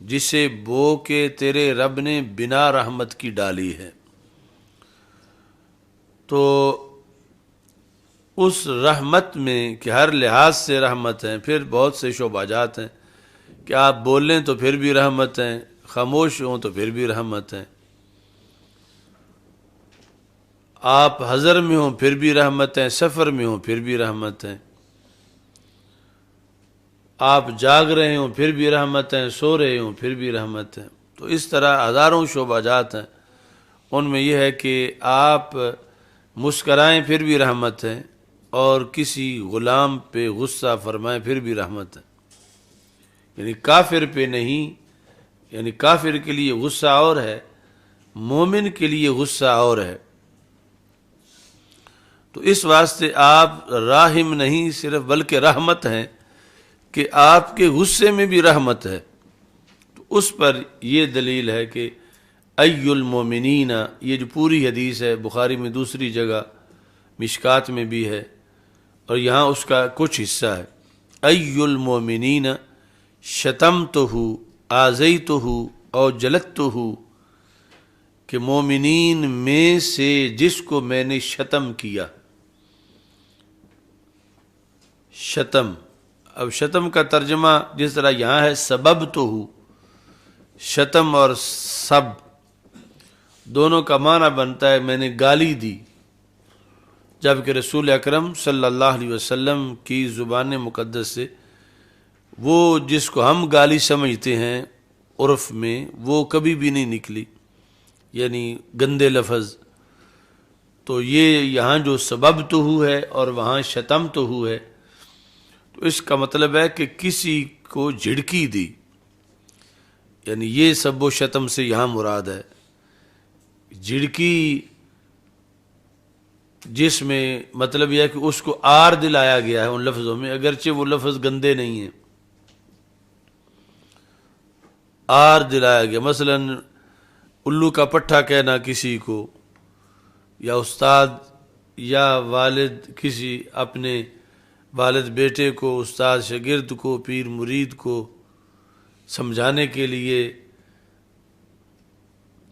جسے بو کے تیرے رب نے بنا رحمت کی ڈالی ہے۔ تو اس رحمت میں کہ ہر لحاظ سے رحمت ہیں، پھر بہت سے شعبہ جات ہیں کہ آپ بولیں تو پھر بھی رحمت ہیں، خاموش ہوں تو پھر بھی رحمت ہیں، آپ حضر میں ہوں پھر بھی رحمت ہیں، سفر میں ہوں پھر بھی رحمت ہیں، آپ جاگ رہے ہوں پھر بھی رحمت ہیں، سو رہے ہوں پھر بھی رحمت ہیں۔ تو اس طرح ہزاروں شعبہ جات ہیں، ان میں یہ ہے کہ آپ مسکرائیں پھر بھی رحمت ہے، اور کسی غلام پہ غصہ فرمائیں پھر بھی رحمت ہے، یعنی کافر پہ نہیں، یعنی کافر کے لیے غصہ اور ہے، مومن کے لیے غصہ اور ہے۔ تو اس واسطے آپ راحم نہیں صرف بلکہ رحمت ہیں کہ آپ کے غصے میں بھی رحمت ہے۔ تو اس پر یہ دلیل ہے کہ ای المومنین، یہ جو پوری حدیث ہے بخاری میں دوسری جگہ، مشکات میں بھی ہے، اور یہاں اس کا کچھ حصہ ہے، ای المومنین شتمتہ آذیتہ او جلدتہ، کہ مومنین میں سے جس کو میں نے شتم کیا۔ شتم، اب شتم کا ترجمہ جس طرح یہاں ہے سبب تو ہو، شتم اور سب دونوں کا معنی بنتا ہے میں نے گالی دی، جبکہ رسول اکرم صلی اللہ علیہ وسلم کی زبان مقدس سے وہ جس کو ہم گالی سمجھتے ہیں عرف میں وہ کبھی بھی نہیں نکلی، یعنی گندے لفظ۔ تو یہ یہاں جو سبب تو ہو ہے اور وہاں شتم تو ہو ہے، تو اس کا مطلب ہے کہ کسی کو جھڑکی دی، یعنی یہ سب و شتم سے یہاں مراد ہے جھڑکی، جس میں مطلب یہ ہے کہ اس کو آر دلایا گیا ہے ان لفظوں میں، اگرچہ وہ لفظ گندے نہیں ہیں، آر دلایا گیا۔ مثلا الو کا پٹھا کہنا کسی کو، یا استاد یا والد کسی اپنے والد بیٹے کو، استاد شاگرد کو، پیر مرید کو سمجھانے کے لیے،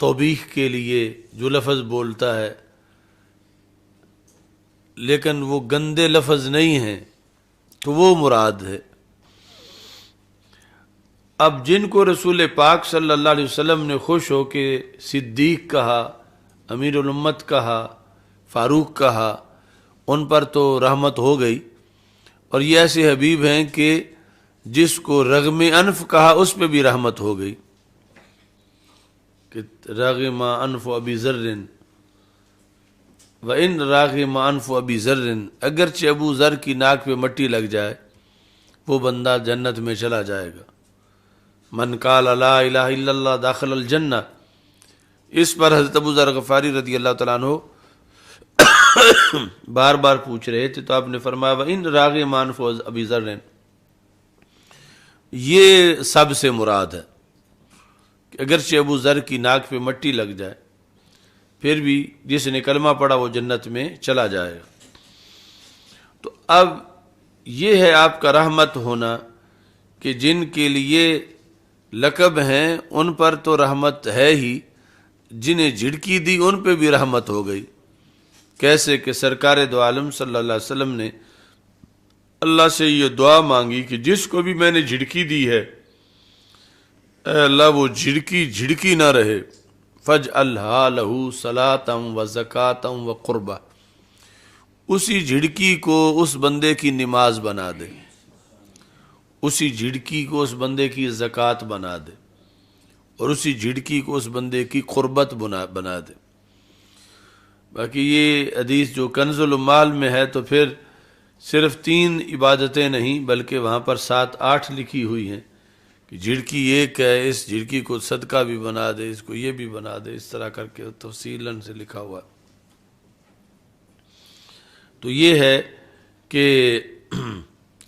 توبیخ کے لیے جو لفظ بولتا ہے، لیکن وہ گندے لفظ نہیں ہیں، تو وہ مراد ہے۔ اب جن کو رسول پاک صلی اللہ علیہ وسلم نے خوش ہو کے صدیق کہا، امیر الامت کہا، فاروق کہا، ان پر تو رحمت ہو گئی، اور یہ ایسے حبیب ہیں کہ جس کو رغم انف کہا اس پہ بھی رحمت ہو گئی، کہ رغم انف ابی ذر وَإِن رَاغِمَ أَنْفُ أَبِي ذَرٍ، اگرچہ ابو ذر کی ناک پہ مٹی لگ جائے وہ بندہ جنت میں چلا جائے گا۔ من قال لا الہ الا اللہ داخل الجنہ، اس پر حضرت ابو ذر غفاری رضی اللہ تعالیٰ عنہ بار بار پوچھ رہے تھے، تو آپ نے فرمایا وَإِن رَاغِمَ أَنْفُ أَبِي ذَرٍ، یہ سب سے مراد ہے کہ اگرچہ ابو ذر کی ناک پہ مٹی لگ جائے پھر بھی جس نے کلمہ پڑھا وہ جنت میں چلا جائے گا۔ تو اب یہ ہے آپ کا رحمت ہونا کہ جن کے لیے لقب ہیں ان پر تو رحمت ہے ہی، جنہیں جھڑکی دی ان پہ بھی رحمت ہو گئی۔ کیسے کہ سرکار دو عالم صلی اللہ علیہ وسلم نے اللہ سے یہ دعا مانگی کہ جس کو بھی میں نے جھڑکی دی ہے اے اللہ وہ جھڑکی نہ رہے، فَاجْعَلْهَا لَهُ صَلَاةً وَزَكَاةً وَقُرْبَةً، اسی جھڑکی کو اس بندے کی نماز بنا دے، اسی جھڑکی کو اس بندے کی زکوٰۃ بنا دے، اور اسی جھڑکی کو اس بندے کی قربت بنا دے۔ باقی یہ حدیث جو کنز العمال میں ہے تو پھر صرف 3 عبادتیں نہیں بلکہ وہاں پر 7-8 لکھی ہوئی ہیں کہ جھڑکی ایک ہے، اس جھڑکی کو صدقہ بھی بنا دے، اس کو یہ بھی بنا دے، اس طرح کر کے تفصیلاً سے لکھا ہوا ہے۔ تو یہ ہے کہ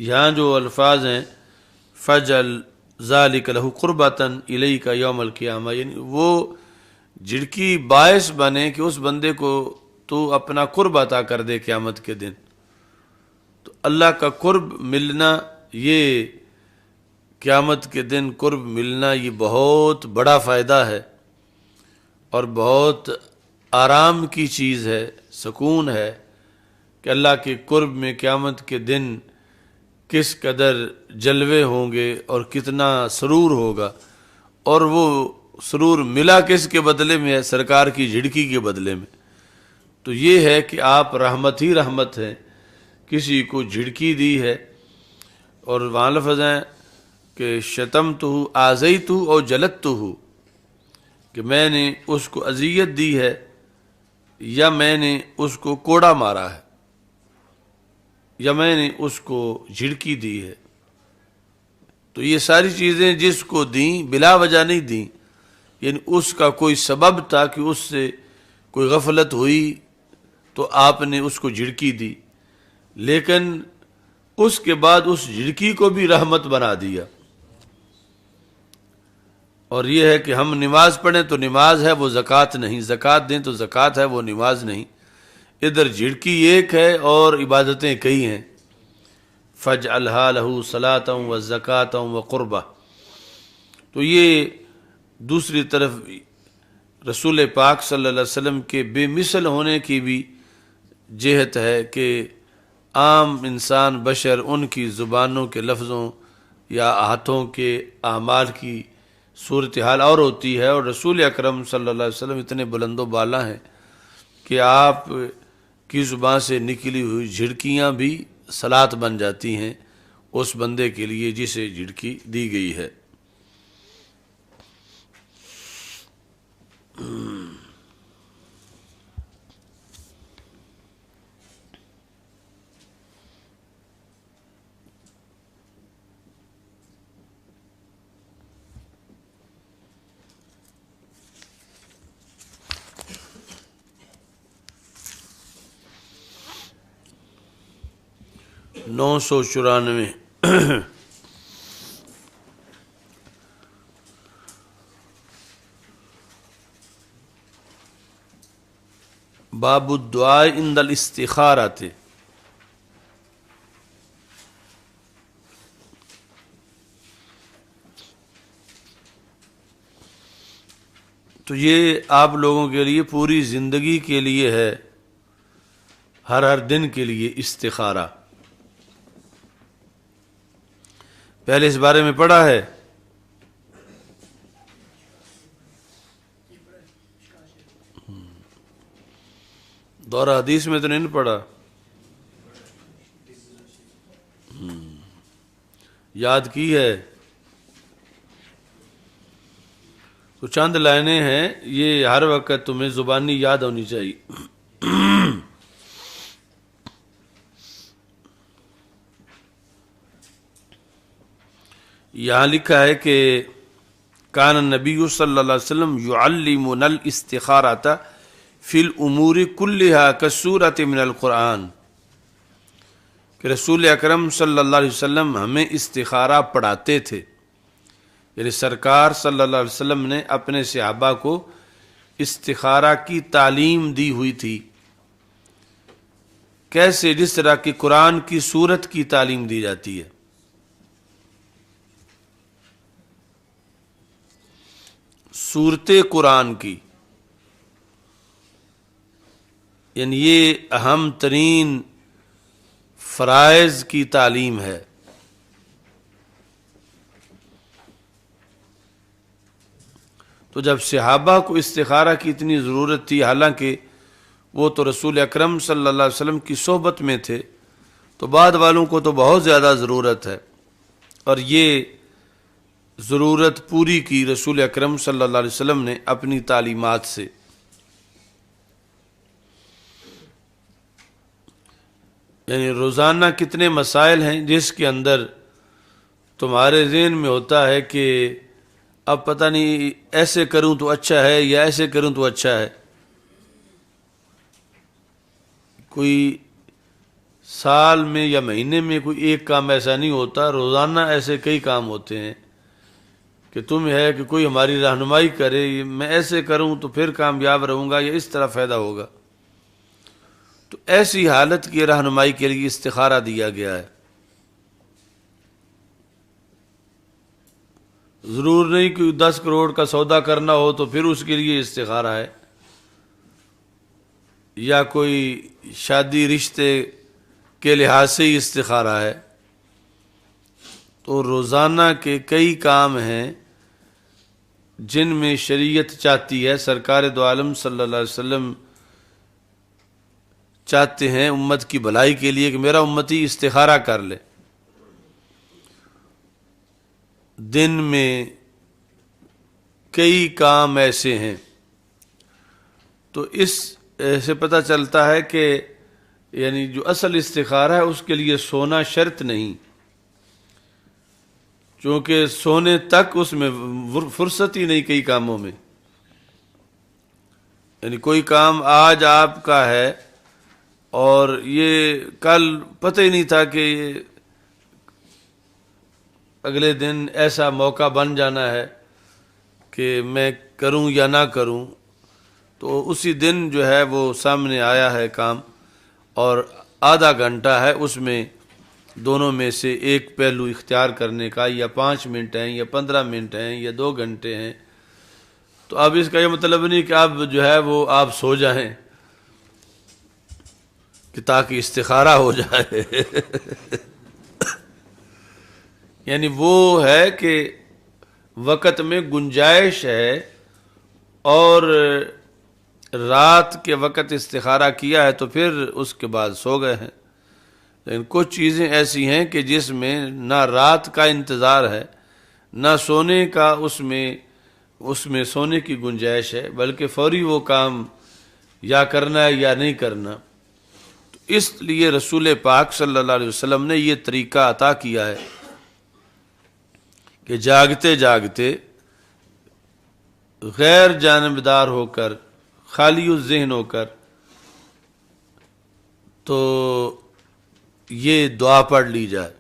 یہاں جو الفاظ ہیں فَجْعَلْ ذَلِكَ لَهُ قُرْبَةً إِلَيْكَ يَوْمَ الْقِيَامَةِ، یعنی وہ جھڑکی باعث بنے کہ اس بندے کو تو اپنا قرب عطا کر دے قیامت کے دن۔ تو اللہ کا قرب ملنا، یہ قیامت کے دن قرب ملنا یہ بہت بڑا فائدہ ہے اور بہت آرام کی چیز ہے، سکون ہے کہ اللہ کے قرب میں قیامت کے دن کس قدر جلوے ہوں گے اور کتنا سرور ہوگا، اور وہ سرور ملا کس کے بدلے میں ہے؟ سرکار کی جھڑکی کے بدلے میں۔ تو یہ ہے کہ آپ رحمت ہی رحمت ہیں، کسی کو جھڑکی دی ہے، اور وہاں لفظ ہیں کہ شتمتہ آذیتہ اور جلدتہ، کہ میں نے اس کو اذیت دی ہے یا میں نے اس کو کوڑا مارا ہے یا میں نے اس کو جھڑکی دی ہے۔ تو یہ ساری چیزیں جس کو دیں بلا وجہ نہیں دیں، یعنی اس کا کوئی سبب تھا کہ اس سے کوئی غفلت ہوئی تو آپ نے اس کو جھڑکی دی، لیکن اس کے بعد اس جھڑکی کو بھی رحمت بنا دیا۔ اور یہ ہے کہ ہم نماز پڑھیں تو نماز ہے، وہ زکوٰۃ نہیں، زکوٰۃ دیں تو زکوٰۃ ہے، وہ نماز نہیں۔ ادھر جھڑکی ایک ہے اور عبادتیں کئی ہیں۔ فَاجْعَلْهَا لَهُ صَلَاةً وَزَكَاةً وَقُرْبَةً۔ تو یہ دوسری طرف رسول پاک صلی اللہ علیہ وسلم کے بے مثل ہونے کی بھی جہت ہے کہ عام انسان بشر ان کی زبانوں کے لفظوں یا ہاتھوں کے اعمال کی صورتحال اور ہوتی ہے، اور رسول اکرم صلی اللہ علیہ وسلم اتنے بلند و بالا ہیں کہ آپ کی زبان سے نکلی ہوئی جھڑکیاں بھی صلاۃ بن جاتی ہیں اس بندے کے لیے جسے جھڑکی دی گئی ہے۔ 994 باب الدعاء عند الاستخارۃ۔ تو یہ آپ لوگوں کے لیے پوری زندگی کے لیے ہے، ہر دن کے لیے استخارہ۔ پہلے اس بارے میں پڑھا ہے؟ دورہ حدیث میں تو نہیں پڑھا؟ یاد کی ہے؟ تو چند لائنیں ہیں، یہ ہر وقت تمہیں زبانی یاد ہونی چاہیے۔ یہاں لکھا ہے کہ کان النبی صلی اللہ علیہ وسلم یعلمنا الاستخارۃ فی الامور کلھا کالسورۃ من القرآن، کہ رسول اکرم صلی اللہ علیہ وسلم ہمیں استخارہ پڑھاتے تھے، یعنی سرکار صلی اللہ علیہ وسلم نے اپنے صحابہ کو استخارہ کی تعلیم دی ہوئی تھی۔ کیسے؟ جس طرح کہ قرآن کی سورت کی تعلیم دی جاتی ہے۔ سورت قرآن کی یعنی یہ اہم ترین فرائض کی تعلیم ہے۔ تو جب صحابہ کو استخارہ کی اتنی ضرورت تھی، حالانکہ وہ تو رسول اکرم صلی اللہ علیہ وسلم کی صحبت میں تھے، تو بعد والوں کو تو بہت زیادہ ضرورت ہے، اور یہ ضرورت پوری کی رسول اکرم صلی اللہ علیہ وسلم نے اپنی تعلیمات سے۔ یعنی روزانہ کتنے مسائل ہیں جس کے اندر تمہارے ذہن میں ہوتا ہے کہ اب پتہ نہیں ایسے کروں تو اچھا ہے یا ایسے کروں تو اچھا ہے۔ کوئی سال میں یا مہینے میں کوئی ایک کام ایسا نہیں ہوتا، روزانہ ایسے کئی کام ہوتے ہیں کہ تم ہے کہ کوئی ہماری رہنمائی کرے، میں ایسے کروں تو پھر کامیاب رہوں گا یا اس طرح فائدہ ہوگا۔ تو ایسی حالت کی رہنمائی کے لیے استخارہ دیا گیا ہے۔ ضرور نہیں کہ 10 کروڑ کا سودا کرنا ہو تو پھر اس کے لیے استخارہ ہے، یا کوئی شادی رشتے کے لحاظ سے ہی استخارہ ہے۔ تو روزانہ کے کئی کام ہیں جن میں شریعت چاہتی ہے، سرکار دو عالم صلی اللہ علیہ وسلم چاہتے ہیں امت کی بھلائی کے لیے کہ میرا امتی استخارہ کر لے۔ دن میں کئی کام ایسے ہیں، تو اس سے پتہ چلتا ہے کہ یعنی جو اصل استخارہ ہے اس کے لیے سونا شرط نہیں، چونکہ سونے تک اس میں فرصت ہی نہیں کئی کاموں میں۔ یعنی کوئی کام آج آپ کا ہے اور یہ کل پتہ ہی نہیں تھا کہ یہ اگلے دن ایسا موقع بن جانا ہے کہ میں کروں یا نہ کروں، تو اسی دن جو ہے وہ سامنے آیا ہے کام، اور آدھا گھنٹہ ہے اس میں دونوں میں سے ایک پہلو اختیار کرنے کا، یا 5 منٹ ہیں یا 15 منٹ ہیں یا 2 گھنٹے ہیں۔ تو اب اس کا یہ مطلب نہیں کہ اب جو ہے وہ آپ سو جائیں کہ تاکہ استخارہ ہو جائے یعنی وہ ہے کہ وقت میں گنجائش ہے، اور رات کے وقت استخارہ کیا ہے تو پھر اس کے بعد سو گئے ہیں۔ لیکن کچھ چیزیں ایسی ہیں کہ جس میں نہ رات کا انتظار ہے نہ سونے کا، اس میں سونے کی گنجائش ہے، بلکہ فوری وہ کام یا کرنا ہے یا نہیں کرنا۔ تو اس لیے رسول پاک صلی اللہ علیہ وسلم نے یہ طریقہ عطا کیا ہے کہ جاگتے جاگتے غیر جانبدار ہو کر، خالی الذہن ہو کر، تو یہ دعا پڑھ لی جائے۔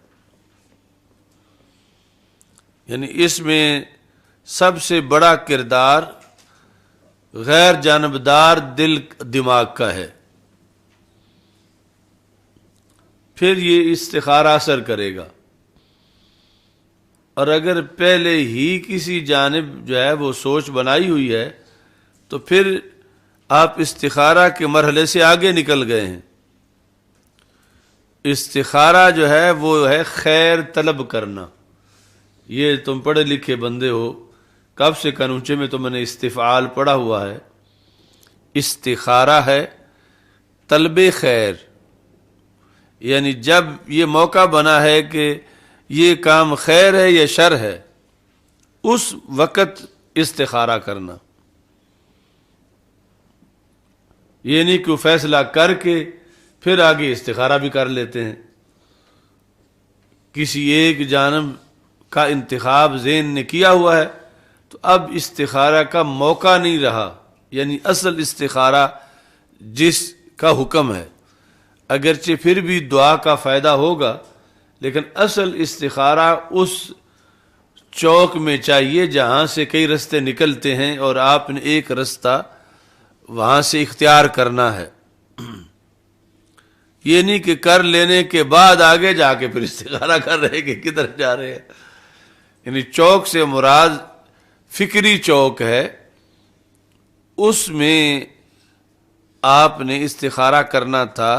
یعنی اس میں سب سے بڑا کردار غیر جانبدار دل دماغ کا ہے، پھر یہ استخارہ اثر کرے گا۔ اور اگر پہلے ہی کسی جانب جو ہے وہ سوچ بنائی ہوئی ہے تو پھر آپ استخارہ کے مرحلے سے آگے نکل گئے ہیں۔ استخارہ جو ہے وہ ہے خیر طلب کرنا۔ یہ تم پڑھے لکھے بندے ہو، کب سے کنوچے میں تو میں نے استفعال پڑھا ہوا ہے۔ استخارہ ہے طلب خیر، یعنی جب یہ موقع بنا ہے کہ یہ کام خیر ہے یا شر ہے، اس وقت استخارہ کرنا۔ یہ نہیں کہ وہ فیصلہ کر کے پھر آگے استخارہ بھی کر لیتے ہیں۔ کسی ایک جانب کا انتخاب ذہن نے کیا ہوا ہے تو اب استخارہ کا موقع نہیں رہا، یعنی اصل استخارہ جس کا حکم ہے، اگرچہ پھر بھی دعا کا فائدہ ہوگا، لیکن اصل استخارہ اس چوک میں چاہیے جہاں سے کئی رستے نکلتے ہیں اور آپ نے ایک رستہ وہاں سے اختیار کرنا ہے۔ یہ نہیں کہ کر لینے کے بعد آگے جا کے پھر استخارہ کر رہے کہ کدھر جا رہے ہیں۔ یعنی چوک سے مراد فکری چوک ہے، اس میں آپ نے استخارہ کرنا تھا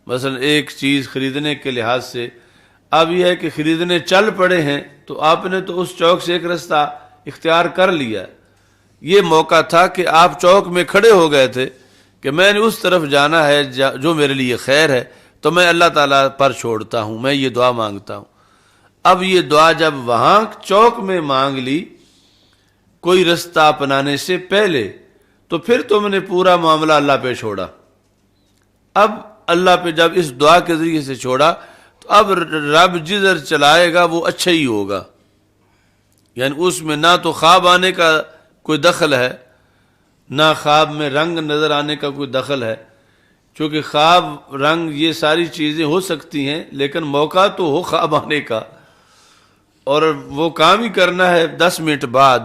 مثلا ایک چیز خریدنے کے لحاظ سے، اب یہ ہے کہ خریدنے چل پڑے ہیں تو آپ نے تو اس چوک سے ایک رستہ اختیار کر لیا، یہ موقع تھا کہ آپ چوک میں کھڑے ہو گئے تھے کہ میں نے اس طرف جانا ہے جو میرے لیے خیر ہے، تو میں اللہ تعالیٰ پر چھوڑتا ہوں، میں یہ دعا مانگتا ہوں۔ اب یہ دعا جب وہاں چوک میں مانگ لی کوئی رستہ اپنانے سے پہلے، تو پھر تم نے پورا معاملہ اللہ پہ چھوڑا۔ اب اللہ پہ جب اس دعا کے ذریعے سے چھوڑا تو اب رب جدھر چلائے گا وہ اچھا ہی ہوگا، یعنی اس میں نہ تو خواب آنے کا کوئی دخل ہے، نہ خواب میں رنگ نظر آنے کا کوئی دخل ہے، چونکہ خواب رنگ یہ ساری چیزیں ہو سکتی ہیں لیکن موقع تو ہو خواب آنے کا، اور وہ کام ہی کرنا ہے 10 منٹ بعد۔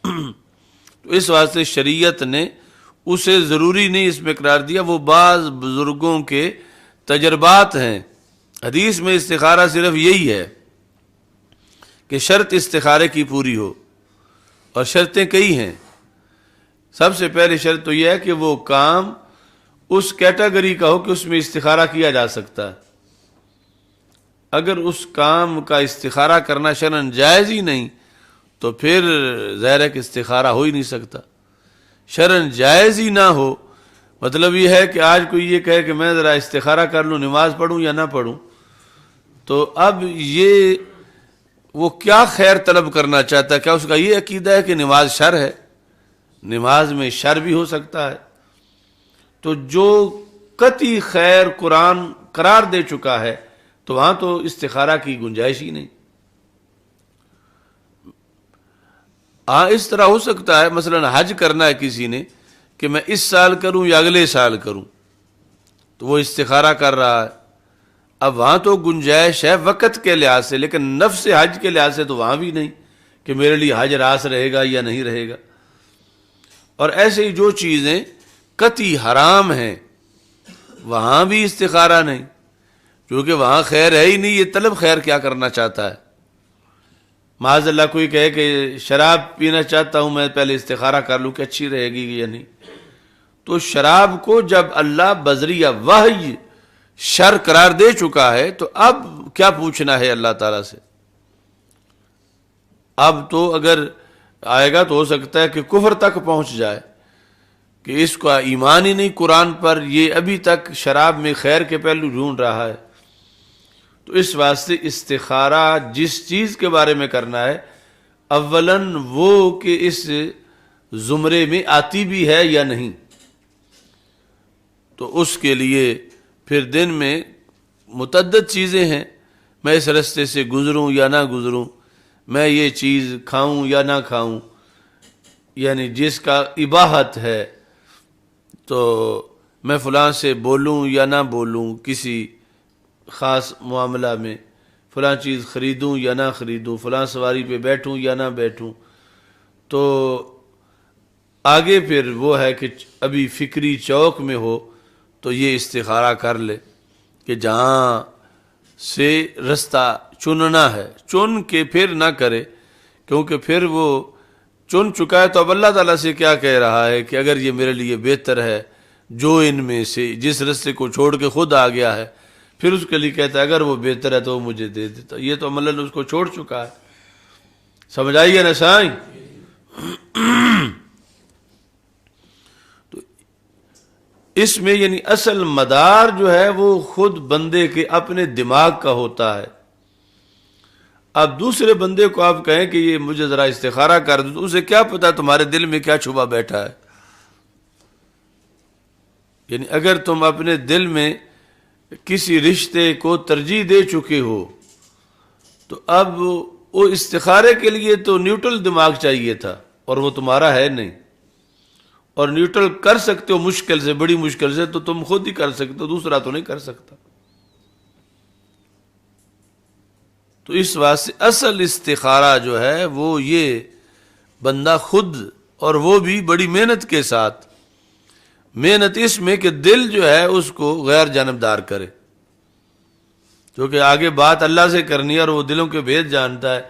تو اس واسطے شریعت نے اسے ضروری نہیں اس میں قرار دیا، وہ بعض بزرگوں کے تجربات ہیں۔ حدیث میں استخارہ صرف یہی ہے کہ شرط استخارے کی پوری ہو، اور شرطیں کئی ہیں۔ سب سے پہلی شرط تو یہ ہے کہ وہ کام اس کیٹیگری کا ہو کہ اس میں استخارہ کیا جا سکتا ہے۔ اگر اس کام کا استخارہ کرنا شرعاً جائز ہی نہیں تو پھر ظاہر ہے کہ استخارہ ہو ہی نہیں سکتا۔ شرعاً جائز ہی نہ ہو مطلب یہ ہے کہ آج کوئی یہ کہے کہ میں ذرا استخارہ کر لوں، نماز پڑھوں یا نہ پڑھوں، تو اب یہ وہ کیا خیر طلب کرنا چاہتا ہے؟ کیا اس کا یہ عقیدہ ہے کہ نماز شر ہے؟ نماز میں شر بھی ہو سکتا ہے۔ تو جو قطعی خیر قرآن قرار دے چکا ہے تو وہاں تو استخارہ کی گنجائش ہی نہیں۔ ہاں اس طرح ہو سکتا ہے مثلا حج کرنا ہے کسی نے کہ میں اس سال کروں یا اگلے سال کروں، تو وہ استخارہ کر رہا ہے، اب وہاں تو گنجائش ہے وقت کے لحاظ سے، لیکن نفس حج کے لحاظ سے تو وہاں بھی نہیں کہ میرے لیے حج راس رہے گا یا نہیں رہے گا۔ اور ایسے ہی جو چیزیں قطعی حرام ہیں وہاں بھی استخارہ نہیں، کیونکہ وہاں خیر ہے ہی نہیں، یہ طلب خیر کیا کرنا چاہتا ہے؟ معاذ اللہ کوئی کہے کہ شراب پینا چاہتا ہوں، میں پہلے استخارہ کر لوں کہ اچھی رہے گی یا نہیں، تو شراب کو جب اللہ بذریعہ وحی شر قرار دے چکا ہے تو اب کیا پوچھنا ہے اللہ تعالیٰ سے؟ اب تو اگر آئے گا تو ہو سکتا ہے کہ کفر تک پہنچ جائے کہ اس کا ایمان ہی نہیں قرآن پر، یہ ابھی تک شراب میں خیر کے پہلو ڈھونڈ رہا ہے۔ تو اس واسطے استخارہ جس چیز کے بارے میں کرنا ہے اولاً وہ کہ اس زمرے میں آتی بھی ہے یا نہیں، تو اس کے لیے پھر دن میں متعدد چیزیں ہیں، میں اس رستے سے گزروں یا نہ گزروں، میں یہ چیز کھاؤں یا نہ کھاؤں، یعنی جس کا اباحت ہے تو میں فلاں سے بولوں یا نہ بولوں، کسی خاص معاملہ میں فلاں چیز خریدوں یا نہ خریدوں، فلاں سواری پہ بیٹھوں یا نہ بیٹھوں۔ تو آگے پھر وہ ہے کہ ابھی فکری چوک میں ہو تو یہ استخارہ کر لے کہ جہاں سے رستہ چننا ہے چن کے پھر نہ کرے، کیونکہ پھر وہ چن چکا ہے تو اب اللہ تعالیٰ سے کیا کہہ رہا ہے کہ اگر یہ میرے لیے بہتر ہے جو ان میں سے جس رستے کو چھوڑ کے خود آ گیا ہے، پھر اس کے لیے کہتا ہے اگر وہ بہتر ہے تو وہ مجھے دے دیتا، یہ تو عملاً اس کو چھوڑ چکا ہے۔ سمجھ آئیے نا سائیں؟ تو اس میں یعنی اصل مدار جو ہے وہ خود بندے کے اپنے دماغ کا ہوتا ہے۔ اب دوسرے بندے کو آپ کہیں کہ یہ مجھے ذرا استخارہ کر دو، تو اسے کیا پتا تمہارے دل میں کیا چھپا بیٹھا ہے؟ یعنی اگر تم اپنے دل میں کسی رشتے کو ترجیح دے چکے ہو تو اب وہ استخارے کے لیے تو نیوٹرل دماغ چاہیے تھا، اور وہ تمہارا ہے نہیں، اور نیوٹرل کر سکتے ہو مشکل سے، بڑی مشکل سے، تو تم خود ہی کر سکتے ہو، دوسرا تو نہیں کر سکتا۔ تو اس واسطے اصل استخارہ جو ہے وہ یہ بندہ خود، اور وہ بھی بڑی محنت کے ساتھ، محنت اس میں کہ دل جو ہے اس کو غیر جانبدار کرے، کیونکہ آگے بات اللہ سے کرنی ہے اور وہ دلوں کے بھید جانتا ہے،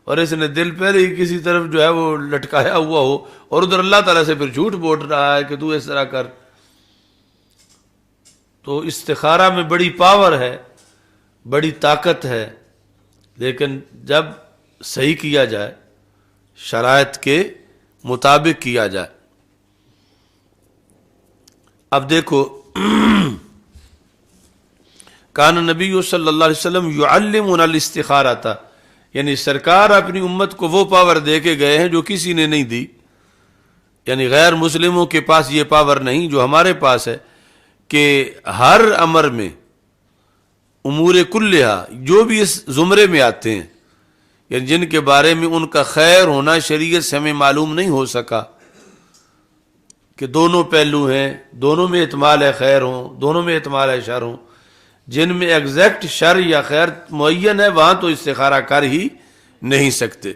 اور اس نے دل پہلے ہی کسی طرف جو ہے وہ لٹکایا ہوا ہو اور ادھر اللہ تعالیٰ سے پھر جھوٹ بول رہا ہے کہ تو اس طرح کر، تو استخارہ میں بڑی پاور ہے، بڑی طاقت ہے، لیکن جب صحیح کیا جائے، شرائط کے مطابق کیا جائے۔ اب دیکھو کان نبی صلی اللہ علیہ وسلم یعلمنا الاستخارۃ، یعنی سرکار اپنی امت کو وہ پاور دے کے گئے ہیں جو کسی نے نہیں دی، یعنی غیر مسلموں کے پاس یہ پاور نہیں جو ہمارے پاس ہے، کہ ہر امر میں، امور کلہا، جو بھی اس زمرے میں آتے ہیں، یعنی جن کے بارے میں ان کا خیر ہونا شریعت سے ہمیں معلوم نہیں ہو سکا، کہ دونوں پہلو ہیں، دونوں میں احتمال ہے خیر ہوں، دونوں میں احتمال ہے شر ہوں، جن میں ایگزیکٹ شر یا خیر معین ہے، وہاں تو استخارہ کر ہی نہیں سکتے۔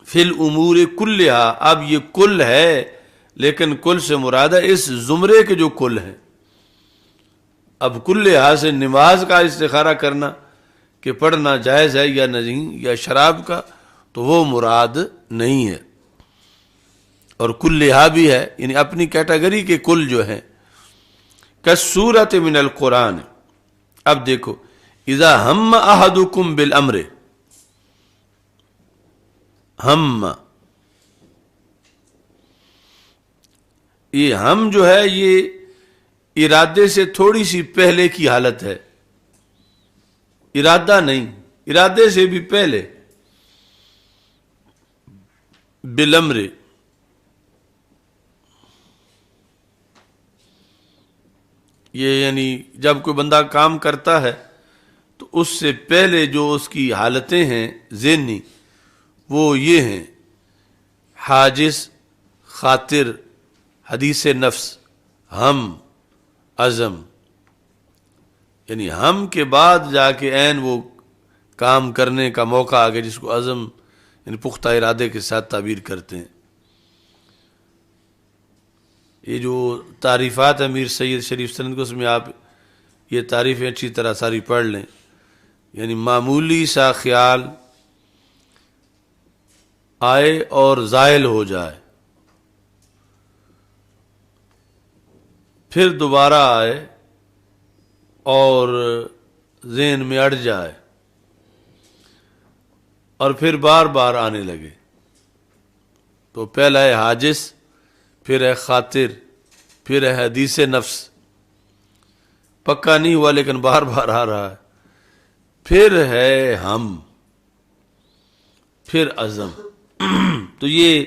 فی الامور کلہا، اب یہ کل ہے، لیکن کل سے مراد ہے اس زمرے کے جو کل ہیں۔ اب کل لحاظ سے نماز کا استخارہ کرنا کہ پڑھنا جائز ہے یا نہیں، یا شراب کا، تو وہ مراد نہیں ہے، اور کل لحاظ بھی ہے، یعنی اپنی کیٹیگری کے کل جو ہیں۔ کالسورۃ من القرآن، اب دیکھو اذا ہم احدکم بالامر، ہم، یہ ہم جو ہے یہ ارادے سے تھوڑی سی پہلے کی حالت ہے، ارادہ نہیں، ارادے سے بھی پہلے۔ بالامر، یہ یعنی جب کوئی بندہ کام کرتا ہے تو اس سے پہلے جو اس کی حالتیں ہیں ذہنی، وہ یہ ہیں: حاجز، خاطر، حدیث نفس، ہم، عزم، یعنی ہم کے بعد جا کے عین وہ کام کرنے کا موقع آ گیا، جس کو عزم یعنی پختہ ارادے کے ساتھ تعبیر کرتے ہیں۔ یہ جو تعریفات امیر سید شریف سند کو، اس میں آپ یہ تعریفیں اچھی طرح ساری پڑھ لیں، یعنی معمولی سا خیال آئے اور زائل ہو جائے، پھر دوبارہ آئے اور ذہن میں اڑ جائے، اور پھر بار بار آنے لگے، تو پہلا ہے حاجز، پھر ہے خاطر، پھر ہے حدیث نفس، پکا نہیں ہوا لیکن بار بار آ رہا ہے، پھر ہے ہم، پھر عزم۔ تو یہ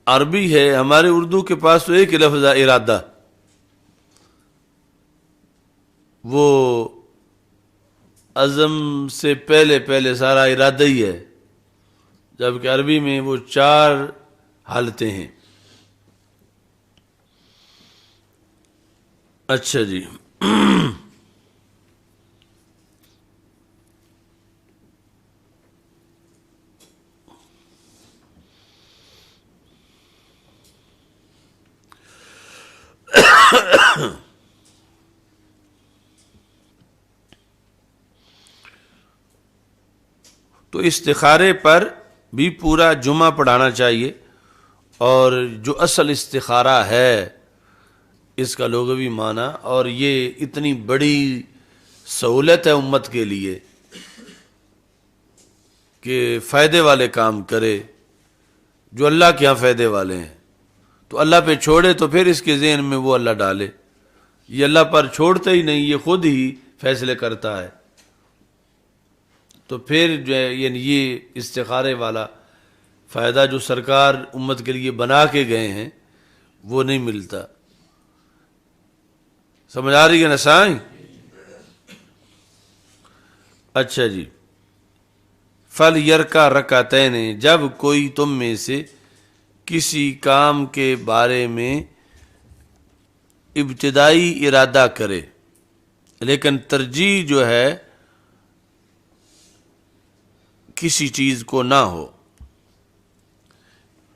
عربی ہے، ہمارے اردو کے پاس تو ایک ہی لفظ ہے ارادہ، وہ عزم سے پہلے سارا ارادہ ہی ہے، جبکہ عربی میں وہ 4 حالتیں ہیں۔ اچھا جی، تو استخارے پر بھی پورا جمعہ پڑھانا چاہیے، اور جو اصل استخارہ ہے اس کا لغوی معنی، اور یہ اتنی بڑی سہولت ہے امت کے لیے کہ فائدے والے کام کرے، جو اللہ کے ہاں فائدے والے ہیں، تو اللہ پہ چھوڑے تو پھر اس کے ذہن میں وہ اللہ ڈالے، یہ اللہ پر چھوڑتا ہی نہیں، یہ خود ہی فیصلے کرتا ہے، تو پھر جو ہے یعنی یہ استخارے والا فائدہ جو سرکار امت کے لیے بنا کے گئے ہیں وہ نہیں ملتا۔ سمجھ آ رہی ہے نا سائیں؟ اچھا جی، فَلْيَرْكَعْ رَكْعَتَيْنِ، جب کوئی تم میں سے کسی کام کے بارے میں ابتدائی ارادہ کرے، لیکن ترجیح جو ہے کسی چیز کو نہ ہو،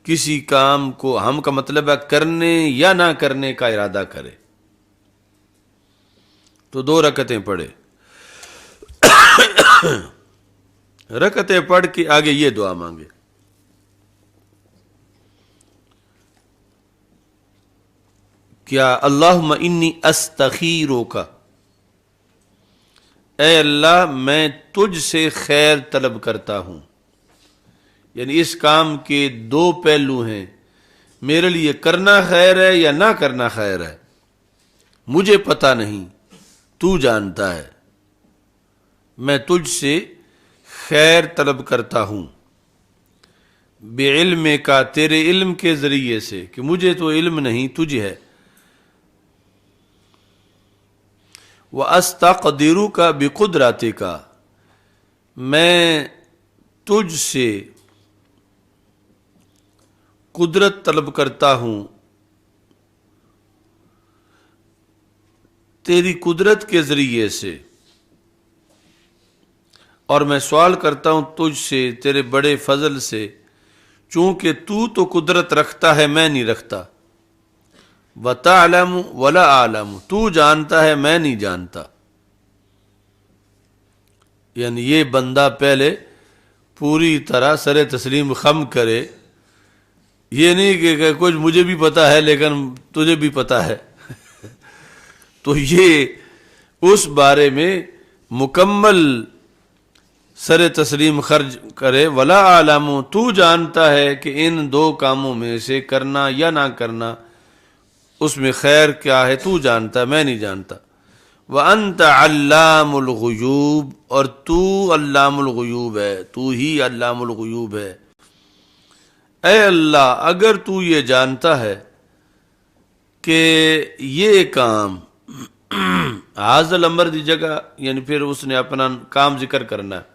کسی کام کو، ہم کا مطلب ہے کرنے یا نہ کرنے کا ارادہ کرے، تو 2 رکعتیں پڑھے، رکعتیں پڑھ کے آگے یہ دعا مانگے: کیا اللہم انی استخیرک، اے اللہ میں تجھ سے خیر طلب کرتا ہوں. یعنی اس کام کے دو پہلو ہیں، میرے لیے کرنا خیر ہے یا نہ کرنا خیر ہے، مجھے پتہ نہیں، تو جانتا ہے. میں تجھ سے خیر طلب کرتا ہوں، بعلم کا، تیرے علم کے ذریعے سے، کہ مجھے تو علم نہیں، تجھے ہے. وَأَسْتَقْدِرُكَ بِقُدْرَتِكَ، میں تجھ سے قدرت طلب کرتا ہوں تیری قدرت کے ذریعے سے، اور میں سوال کرتا ہوں تجھ سے تیرے بڑے فضل سے، چونکہ تو قدرت رکھتا ہے، میں نہیں رکھتا. وَتَعْلَمُ وَلَا أَعْلَمُ، تو جانتا ہے میں نہیں جانتا. یعنی یہ بندہ پہلے پوری طرح سر تسلیم خم کرے، یہ نہیں کہ کچھ مجھے بھی پتا ہے لیکن تجھے بھی پتا ہے. تو یہ اس بارے میں مکمل سر تسلیم خرج کرے. وَلَا أَعْلَمُ، تو جانتا ہے کہ ان دو کاموں میں سے کرنا یا نہ کرنا اس میں خیر کیا ہے، تو جانتا ہے میں نہیں جانتا. وَأَنْتَ عَلَّامُ الْغُیُوبِ، اور تو علام الغیوب ہے، تو ہی علام الغیوب ہے. اے اللہ اگر تو یہ جانتا ہے کہ یہ کام حاضل امر دی جگہ، یعنی پھر اس نے اپنا کام ذکر کرنا ہے.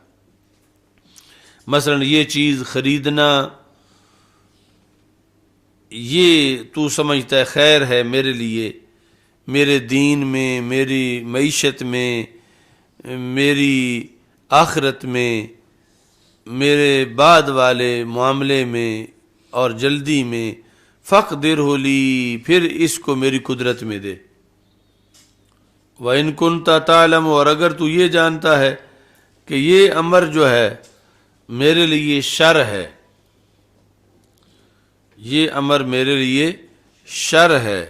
مثلا یہ چیز خریدنا، یہ تو سمجھتا ہے خیر ہے میرے لیے، میرے دین میں، میری معیشت میں، میری آخرت میں، میرے بعد والے معاملے میں اور جلدی میں. فَقْدِرْهُ لِي، پھر اس کو میری قدرت میں دے. وَإِن كُنْتَ تَعْلَمُ، اور اگر تو یہ جانتا ہے کہ یہ امر جو ہے میرے لیے شر ہے، یہ امر میرے لیے شر ہے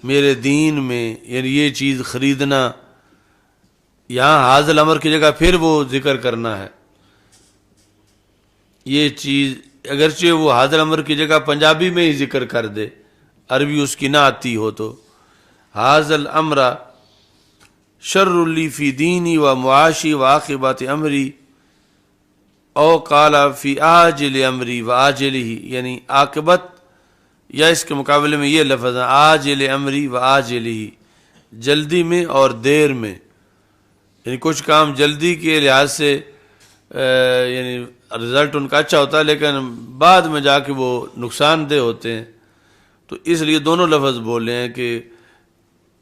میرے دین میں، یعنی یہ چیز خریدنا، یہاں حاضل امر کی جگہ پھر وہ ذکر کرنا ہے. یہ چیز اگرچہ وہ حاضل امر کی جگہ پنجابی میں ہی ذکر کر دے، عربی اس کی نہ آتی ہو تو، حاضل امر شر لی فی دینی و معاشی و عاقبات امری، او قال فی آجل امری و آجلہ، یعنی عاقبت، یا اس کے مقابلے میں یہ لفظ ہے آجل امری و آجلہ، جلدی میں اور دیر میں. یعنی کچھ کام جلدی کے لحاظ سے یعنی رزلٹ ان کا اچھا ہوتا ہے لیکن بعد میں جا کے وہ نقصان دہ ہوتے ہیں. تو اس لیے دونوں لفظ بولے ہیں کہ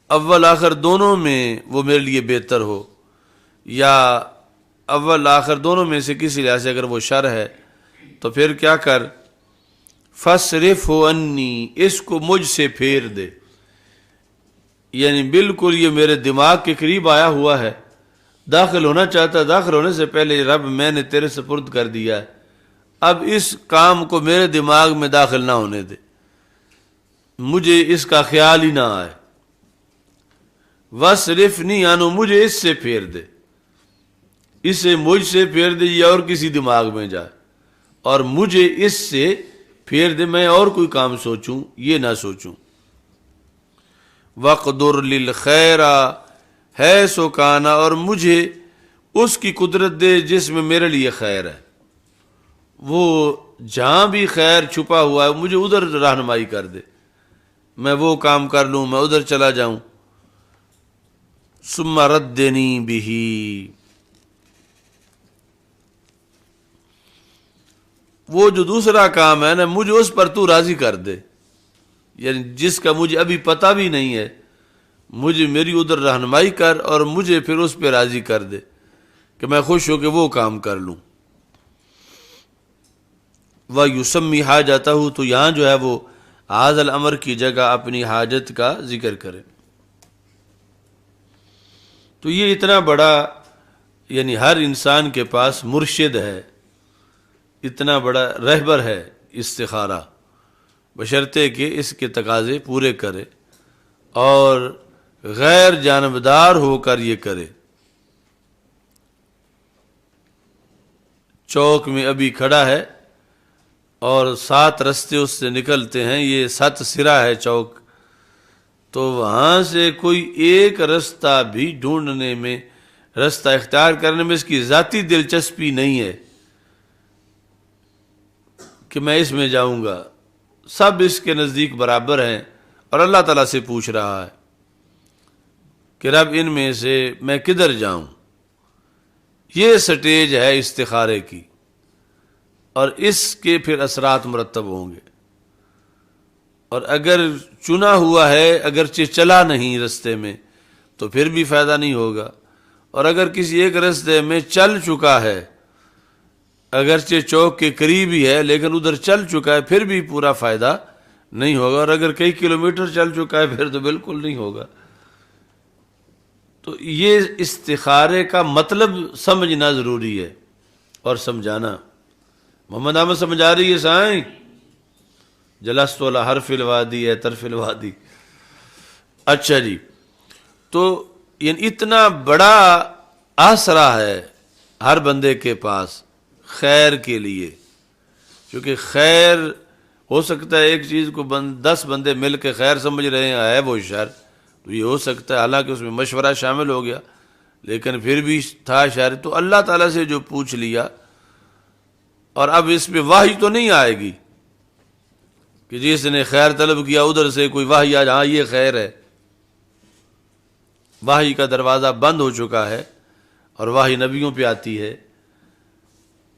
اول آخر دونوں میں وہ میرے لیے بہتر ہو، یا اول آخر دونوں میں سے کسی لحاظ سے اگر وہ شر ہے تو پھر کیا کر، فَصْرِفْهُ عَنِّی، اس کو مجھ سے پھیر دے. یعنی بالکل یہ میرے دماغ کے قریب آیا ہوا ہے، داخل ہونا چاہتا، داخل ہونے سے پہلے رب میں نے تیرے سپرد کر دیا ہے، اب اس کام کو میرے دماغ میں داخل نہ ہونے دے، مجھے اس کا خیال ہی نہ آئے. وَصْرِفْنِی عَنْہُ، مجھے اس سے پھیر دے، اسے مجھ سے پھیر دے یا اور کسی دماغ میں جائے، اور مجھے اس سے پھیر دے، میں اور کوئی کام سوچوں یہ نہ سوچوں. وَقْدُرْ لِلْخَيْرَ حَيْثُ كَانَ، اور مجھے اس کی قدرت دے جس میں میرے لیے خیر ہے، وہ جہاں بھی خیر چھپا ہوا ہے مجھے ادھر رہنمائی کر دے، میں وہ کام کر لوں، میں ادھر چلا جاؤں. ثُمَّ رَدِّنِي بِهِ، وہ جو دوسرا کام ہے نا مجھے اس پر تو راضی کر دے، یعنی جس کا مجھے ابھی پتہ بھی نہیں ہے، مجھے میری ادھر رہنمائی کر اور مجھے پھر اس پہ راضی کر دے کہ میں خوش ہو کے وہ کام کر لوں. وَيُسَمِّ حَاجَتَهُ، تو یہاں جو ہے وہ حاضل الامر کی جگہ اپنی حاجت کا ذکر کرے. تو یہ اتنا بڑا، یعنی ہر انسان کے پاس مرشد ہے، اتنا بڑا رہبر ہے استخارہ، بشرطے کہ اس کے تقاضے پورے کرے اور غیر جانبدار ہو کر یہ کرے۔ چوک میں ابھی کھڑا ہے اور 7 رستے اس سے نکلتے ہیں، یہ 7 سرا ہے چوک، تو وہاں سے کوئی ایک رستہ بھی ڈھونڈنے میں، رستہ اختیار کرنے میں اس کی ذاتی دلچسپی نہیں ہے کہ میں اس میں جاؤں گا، سب اس کے نزدیک برابر ہیں، اور اللہ تعالیٰ سے پوچھ رہا ہے کہ رب ان میں سے میں کدھر جاؤں۔ یہ سٹیج ہے استخارے کی، اور اس کے پھر اثرات مرتب ہوں گے۔ اور اگر چنا ہوا ہے، اگرچہ چلا نہیں رستے میں، تو پھر بھی فائدہ نہیں ہوگا، اور اگر کسی ایک رستے میں چل چکا ہے، اگرچہ چوک کے قریب ہی ہے لیکن ادھر چل چکا ہے، پھر بھی پورا فائدہ نہیں ہوگا، اور اگر کئی کلومیٹر چل چکا ہے پھر تو بالکل نہیں ہوگا۔ تو یہ استخارے کا مطلب سمجھنا ضروری ہے اور سمجھانا۔ محمد احمد سمجھ آ رہی ہے سائیں؟ جلست علی حرف الوادی ہے طرف الوادی۔ اچھا جی، تو یعنی اتنا بڑا آسرا ہے ہر بندے کے پاس خیر کے لیے، کیونکہ خیر ہو سکتا ہے ایک چیز کو 10 بندے مل کے خیر سمجھ رہے ہیں، ہے وہ شر، تو یہ ہو سکتا ہے، حالانکہ اس میں مشورہ شامل ہو گیا لیکن پھر بھی تھا شر، تو اللہ تعالیٰ سے جو پوچھ لیا، اور اب اس پہ وحی تو نہیں آئے گی کہ جس نے خیر طلب کیا ادھر سے کوئی وحی آج ہاں یہ خیر ہے۔ وحی کا دروازہ بند ہو چکا ہے اور وحی نبیوں پہ آتی ہے۔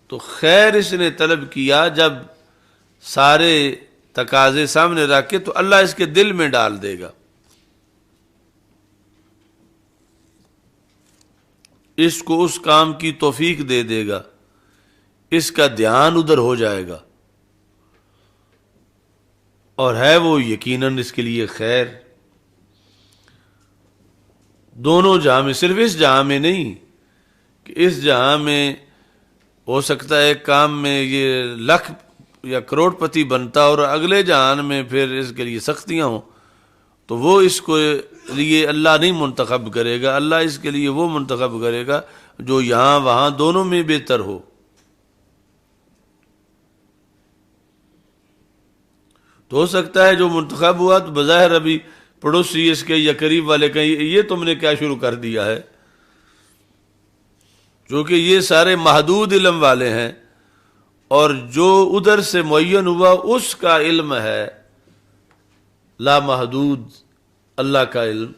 تو خیر اس نے طلب کیا، جب سارے تقاضے سامنے رکھ کے تو اللہ اس کے دل میں ڈال دے گا، اس کو اس کام کی توفیق دے دے گا، اس کا دھیان ادھر ہو جائے گا، اور ہے وہ یقیناً اس کے لیے خیر۔ دونوں جہاں میں، صرف اس جہاں میں نہیں کہ اس جہاں میں ہو سکتا ہے ایک کام میں یہ لاکھ یا کروڑ پتی بنتا اور اگلے جہان میں پھر اس کے لیے سختیاں ہوں، تو وہ اس کو لیے اللہ نہیں منتخب کرے گا، اللہ اس کے لیے وہ منتخب کرے گا جو یہاں وہاں دونوں میں بہتر ہو۔ تو ہو سکتا ہے جو منتخب ہوا تو بظاہر ابھی پڑوسی اس کے یا قریب والے کہیں یہ تم نے کیا شروع کر دیا ہے، کیونکہ یہ سارے محدود علم والے ہیں، اور جو ادھر سے معین ہوا اس کا علم ہے لا محدود، اللہ کا علم۔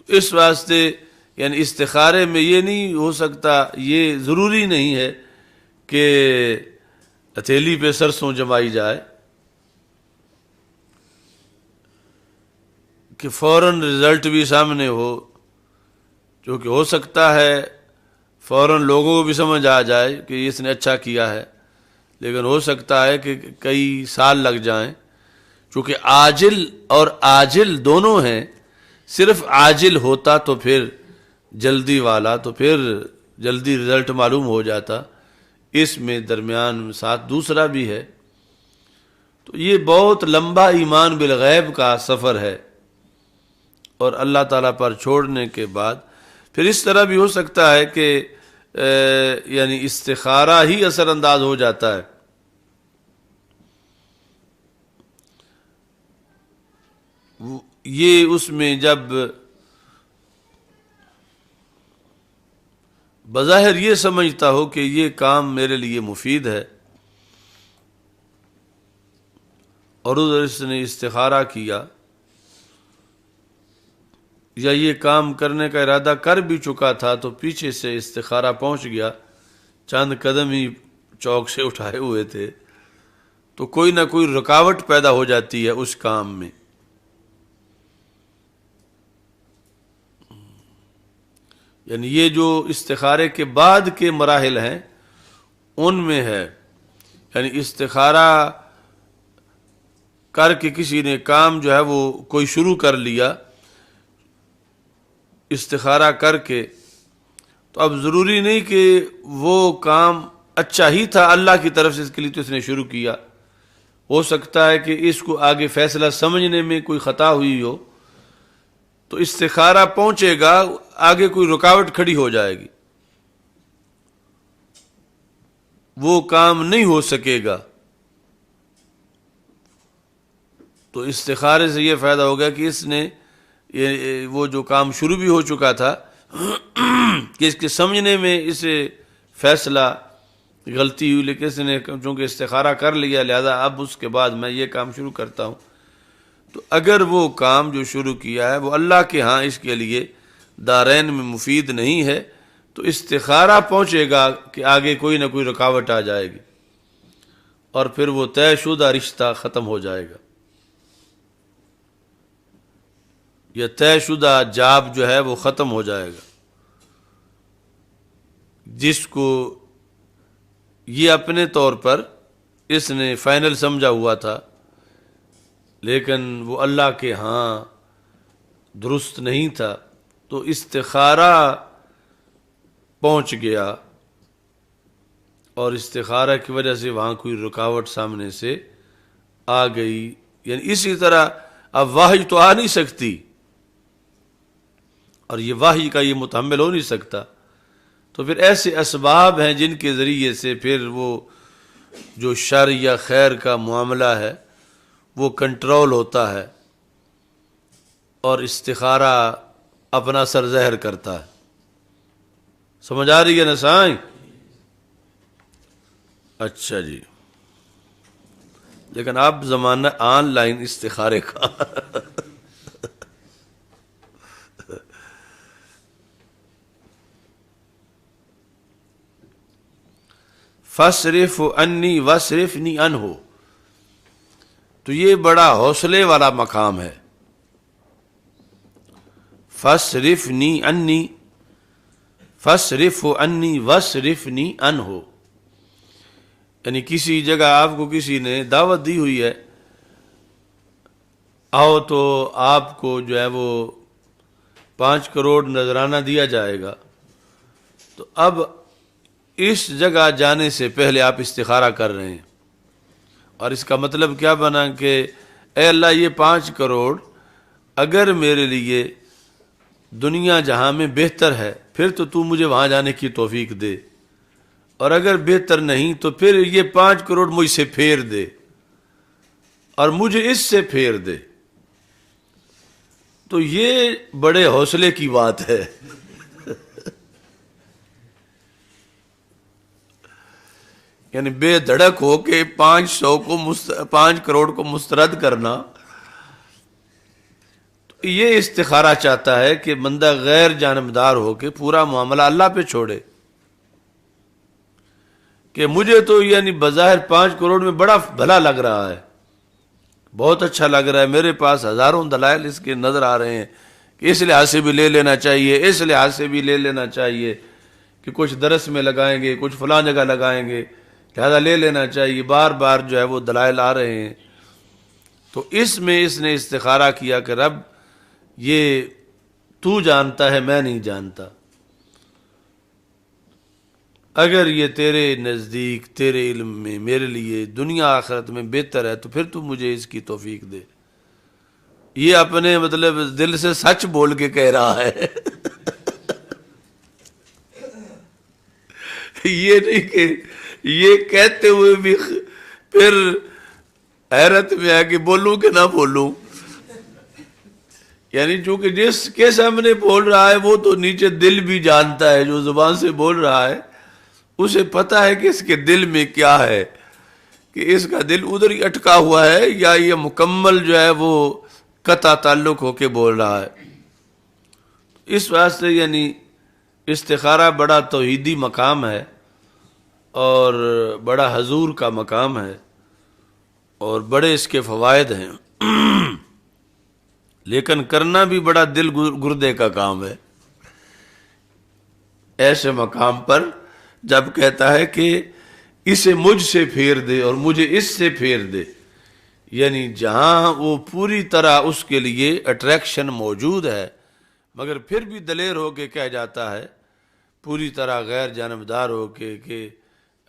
اس واسطے یعنی استخارے میں یہ نہیں ہو سکتا، یہ ضروری نہیں ہے کہ ہتھیلی پہ سرسوں جمائی جائے کہ فوراً رزلٹ بھی سامنے ہو، کیونکہ ہو سکتا ہے فوراً لوگوں کو بھی سمجھ آ جائے کہ اس نے اچھا کیا ہے، لیکن ہو سکتا ہے کہ کئی سال لگ جائیں، چونکہ عاجل اور آجل دونوں ہیں۔ صرف عاجل ہوتا تو پھر جلدی والا، تو پھر جلدی رزلٹ معلوم ہو جاتا، اس میں درمیان ساتھ دوسرا بھی ہے۔ تو یہ بہت لمبا ایمان بالغیب کا سفر ہے، اور اللہ تعالیٰ پر چھوڑنے کے بعد پھر اس طرح بھی ہو سکتا ہے کہ یعنی استخارہ ہی اثر انداز ہو جاتا ہے۔ یہ اس میں جب بظاہر یہ سمجھتا ہو کہ یہ کام میرے لیے مفید ہے، اور ادھر اس نے استخارہ کیا، یا یہ کام کرنے کا ارادہ کر بھی چکا تھا تو پیچھے سے استخارہ پہنچ گیا، چند قدم ہی چوک سے اٹھائے ہوئے تھے، تو کوئی نہ کوئی رکاوٹ پیدا ہو جاتی ہے اس کام میں۔ یعنی یہ جو استخارے کے بعد کے مراحل ہیں ان میں ہے، یعنی استخارہ کر کے کسی نے کام جو ہے وہ کوئی شروع کر لیا، استخارہ کر کے، تو اب ضروری نہیں کہ وہ کام اچھا ہی تھا اللہ کی طرف سے، اس کے لیے تو اس نے شروع کیا، ہو سکتا ہے کہ اس کو آگے فیصلہ سمجھنے میں کوئی خطا ہوئی ہو، تو استخارہ پہنچے گا، آگے کوئی رکاوٹ کھڑی ہو جائے گی، وہ کام نہیں ہو سکے گا۔ تو استخارے سے یہ فائدہ ہو گیا کہ اس نے وہ جو کام شروع بھی ہو چکا تھا کہ اس کے سمجھنے میں اسے فیصلہ غلطی ہوئی، لیکن اس نے چونکہ استخارہ کر لیا، لہذا اب اس کے بعد میں یہ کام شروع کرتا ہوں۔ تو اگر وہ کام جو شروع کیا ہے وہ اللہ کے ہاں اس کے لیے دارین میں مفید نہیں ہے، تو استخارہ پہنچے گا کہ آگے کوئی نہ کوئی رکاوٹ آ جائے گی، اور پھر وہ طے شدہ رشتہ ختم ہو جائے گا، یہ طے شدہ جاب جو ہے وہ ختم ہو جائے گا، جس کو یہ اپنے طور پر اس نے فائنل سمجھا ہوا تھا، لیکن وہ اللہ کے ہاں درست نہیں تھا، تو استخارہ پہنچ گیا، اور استخارہ کی وجہ سے وہاں کوئی رکاوٹ سامنے سے آ گئی۔ یعنی اسی طرح اب وحی تو آ نہیں سکتی، اور یہ وحی کا یہ متحمل ہو نہیں سکتا، تو پھر ایسے اسباب ہیں جن کے ذریعے سے پھر وہ جو شر یا خیر کا معاملہ ہے وہ کنٹرول ہوتا ہے، اور استخارہ اپنا سر ظاہر کرتا ہے۔ سمجھ آ رہی ہے نا سائیں؟ اچھا جی، لیکن اب زمانہ آن لائن استخارے کا فَاصْرِفْ عَنِّي وَاصْرِفْنِي عَنْهُ، تو یہ بڑا حوصلے والا مقام ہے۔ فَاصْرِفْنِي عَنِّي فَاصْرِفْ عَنِّي وَاصْرِفْنِي عَنْهُ، یعنی کسی جگہ آپ کو کسی نے دعوت دی ہوئی ہے، آؤ تو آپ کو جو ہے وہ 5 کروڑ نذرانہ دیا جائے گا، تو اب اس جگہ جانے سے پہلے آپ استخارہ کر رہے ہیں، اور اس کا مطلب کیا بنا کہ اے اللہ یہ 5 کروڑ اگر میرے لیے دنیا جہاں میں بہتر ہے پھر تو مجھے وہاں جانے کی توفیق دے، اور اگر بہتر نہیں تو پھر یہ 5 کروڑ مجھ سے پھیر دے، اور مجھے اس سے پھیر دے۔ تو یہ بڑے حوصلے کی بات ہے۔ یعنی بے دھڑک ہو کے 5 کروڑ کو مسترد کرنا، تو یہ استخارہ چاہتا ہے کہ بندہ غیر جانبدار ہو کے پورا معاملہ اللہ پہ چھوڑے، کہ مجھے تو یعنی بظاہر 5 کروڑ میں بڑا بھلا لگ رہا ہے، بہت اچھا لگ رہا ہے، میرے پاس ہزاروں دلائل اس کے نظر آ رہے ہیں کہ اس لحاظ سے بھی لے لینا چاہیے، اس لحاظ سے بھی لے لینا چاہیے، کہ کچھ درس میں لگائیں گے، کچھ فلاں جگہ لگائیں گے، لہذا لے لینا چاہیے، بار بار جو ہے وہ دلائل آ رہے ہیں۔ تو اس میں اس نے استخارہ کیا کہ رب یہ تو جانتا ہے، میں نہیں جانتا، اگر یہ تیرے نزدیک تیرے علم میں میرے لیے دنیا آخرت میں بہتر ہے تو پھر تو مجھے اس کی توفیق دے۔ یہ اپنے مطلب دل سے سچ بول کے کہہ رہا ہے یہ نہیں کہ یہ کہتے ہوئے بھی پھر حیرت میں ہے کہ بولوں کہ نہ بولوں، یعنی چونکہ جس کے سامنے بول رہا ہے وہ تو نیچے دل بھی جانتا ہے، جو زبان سے بول رہا ہے اسے پتا ہے کہ اس کے دل میں کیا ہے، کہ اس کا دل ادھر ہی اٹکا ہوا ہے یا یہ مکمل جو ہے وہ قطع تعلق ہو کے بول رہا ہے۔ اس واسطے یعنی استخارہ بڑا توحیدی مقام ہے اور بڑا حضور کا مقام ہے، اور بڑے اس کے فوائد ہیں، لیکن کرنا بھی بڑا دل گردے کا کام ہے۔ ایسے مقام پر جب کہتا ہے کہ اسے مجھ سے پھیر دے اور مجھے اس سے پھیر دے، یعنی جہاں وہ پوری طرح اس کے لیے اٹریکشن موجود ہے مگر پھر بھی دلیر ہو کے کہہ جاتا ہے پوری طرح غیر جانبدار ہو کے کہ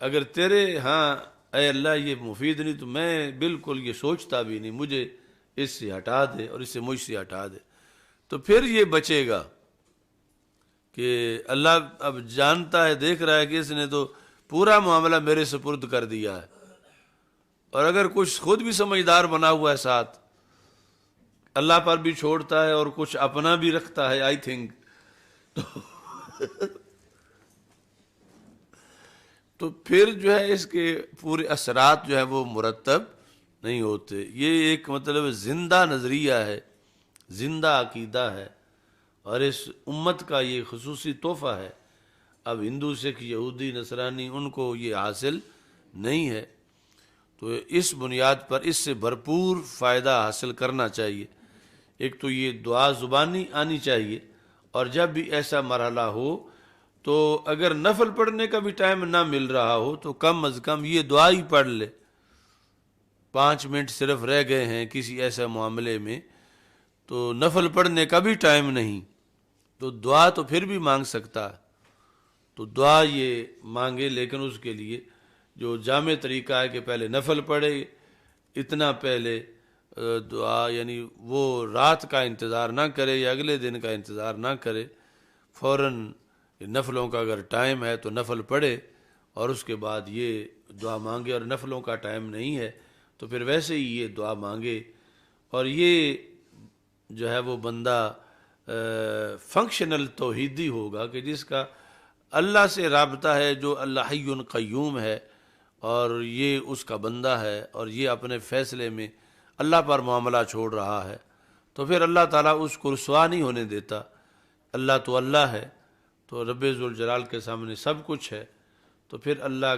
اگر تیرے ہاں اے اللہ یہ مفید نہیں، تو میں بالکل یہ سوچتا بھی نہیں، مجھے اس سے ہٹا دے اور اس سے مجھ سے ہٹا دے، تو پھر یہ بچے گا کہ اللہ اب جانتا ہے، دیکھ رہا ہے کہ اس نے تو پورا معاملہ میرے سپرد کر دیا ہے، اور اگر کچھ خود بھی سمجھدار بنا ہوا ہے ساتھ، اللہ پر بھی چھوڑتا ہے اور کچھ اپنا بھی رکھتا ہے، آئی تھنک، تو پھر جو ہے اس کے پورے اثرات جو ہے وہ مرتب نہیں ہوتے۔ یہ ایک مطلب زندہ نظریہ ہے، زندہ عقیدہ ہے، اور اس امت کا یہ خصوصی تحفہ ہے۔ اب ہندو، سکھ، یہودی، نصرانی، ان کو یہ حاصل نہیں ہے، تو اس بنیاد پر اس سے بھرپور فائدہ حاصل کرنا چاہیے۔ ایک تو یہ دعا زبانی آنی چاہیے، اور جب بھی ایسا مرحلہ ہو تو اگر نفل پڑھنے کا بھی ٹائم نہ مل رہا ہو تو کم از کم یہ دعا ہی پڑھ لے۔ 5 منٹ صرف رہ گئے ہیں کسی ایسے معاملے میں، تو نفل پڑھنے کا بھی ٹائم نہیں، تو دعا تو پھر بھی مانگ سکتا ہے، تو دعا یہ مانگے، لیکن اس کے لیے جو جامع طریقہ ہے کہ پہلے نفل پڑھے، اتنا پہلے دعا، یعنی وہ رات کا انتظار نہ کرے یا اگلے دن کا انتظار نہ کرے، فوراً نفلوں کا اگر ٹائم ہے تو نفل پڑھے، اور اس کے بعد یہ دعا مانگے، اور نفلوں کا ٹائم نہیں ہے تو پھر ویسے ہی یہ دعا مانگے۔ اور یہ جو ہے وہ بندہ فنکشنل توحیدی ہوگا کہ جس کا اللہ سے رابطہ ہے، جو اللہ حی قیوم ہے، اور یہ اس کا بندہ ہے، اور یہ اپنے فیصلے میں اللہ پر معاملہ چھوڑ رہا ہے، تو پھر اللہ تعالیٰ اس کو رسوا نہیں ہونے دیتا۔ اللہ تو اللہ ہے، تو رب ذوالجلال کے سامنے سب کچھ ہے، تو پھر اللہ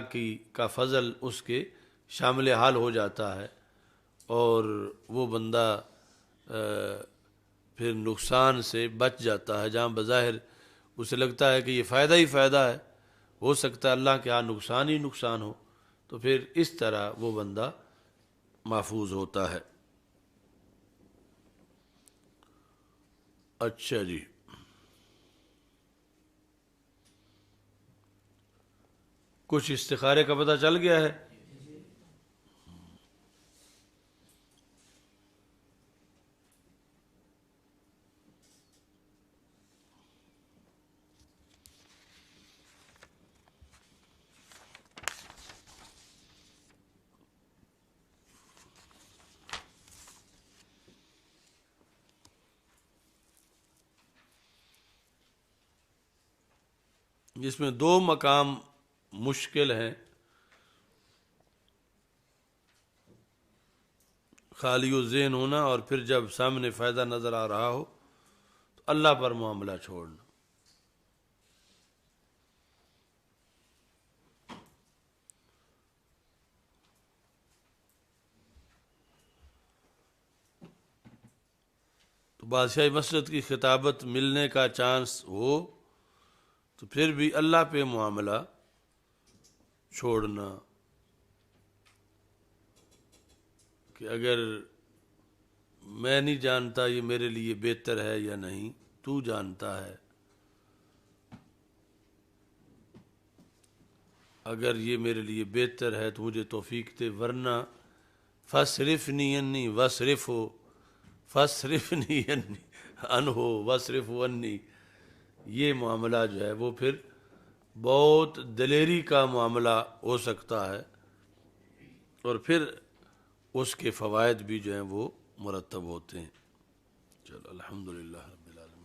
کا فضل اس کے شامل حال ہو جاتا ہے، اور وہ بندہ پھر نقصان سے بچ جاتا ہے، جہاں بظاہر اسے لگتا ہے کہ یہ فائدہ ہی فائدہ ہے، ہو سکتا ہے اللہ کے ہاں نقصان ہی نقصان ہو، تو پھر اس طرح وہ بندہ محفوظ ہوتا ہے۔ اچھا جی، کچھ استخارے کا پتہ چل گیا ہے؟ جس میں 2 مقام مشکل ہیں، خالی و ذہن ہونا، اور پھر جب سامنے فائدہ نظر آ رہا ہو تو اللہ پر معاملہ چھوڑنا۔ تو بادشاہ مسجد کی خطابت ملنے کا چانس ہو تو پھر بھی اللہ پہ معاملہ چھوڑنا، کہ اگر میں نہیں جانتا یہ میرے لیے بہتر ہے یا نہیں، تو جانتا ہے، اگر یہ میرے لیے بہتر ہے تو مجھے توفیق دے، ورنہ فَاصْرِفْنِي عَنِّي وَاصْرِفْهُ فَاصْرِفْنِي عَنْهُ وَاصْرِفْهُ عَنِّي، یہ معاملہ جو ہے وہ پھر بہت دلیری کا معاملہ ہو سکتا ہے، اور پھر اس کے فوائد بھی جو ہیں وہ مرتب ہوتے ہیں۔ چلو الحمدللہ رب العالمین۔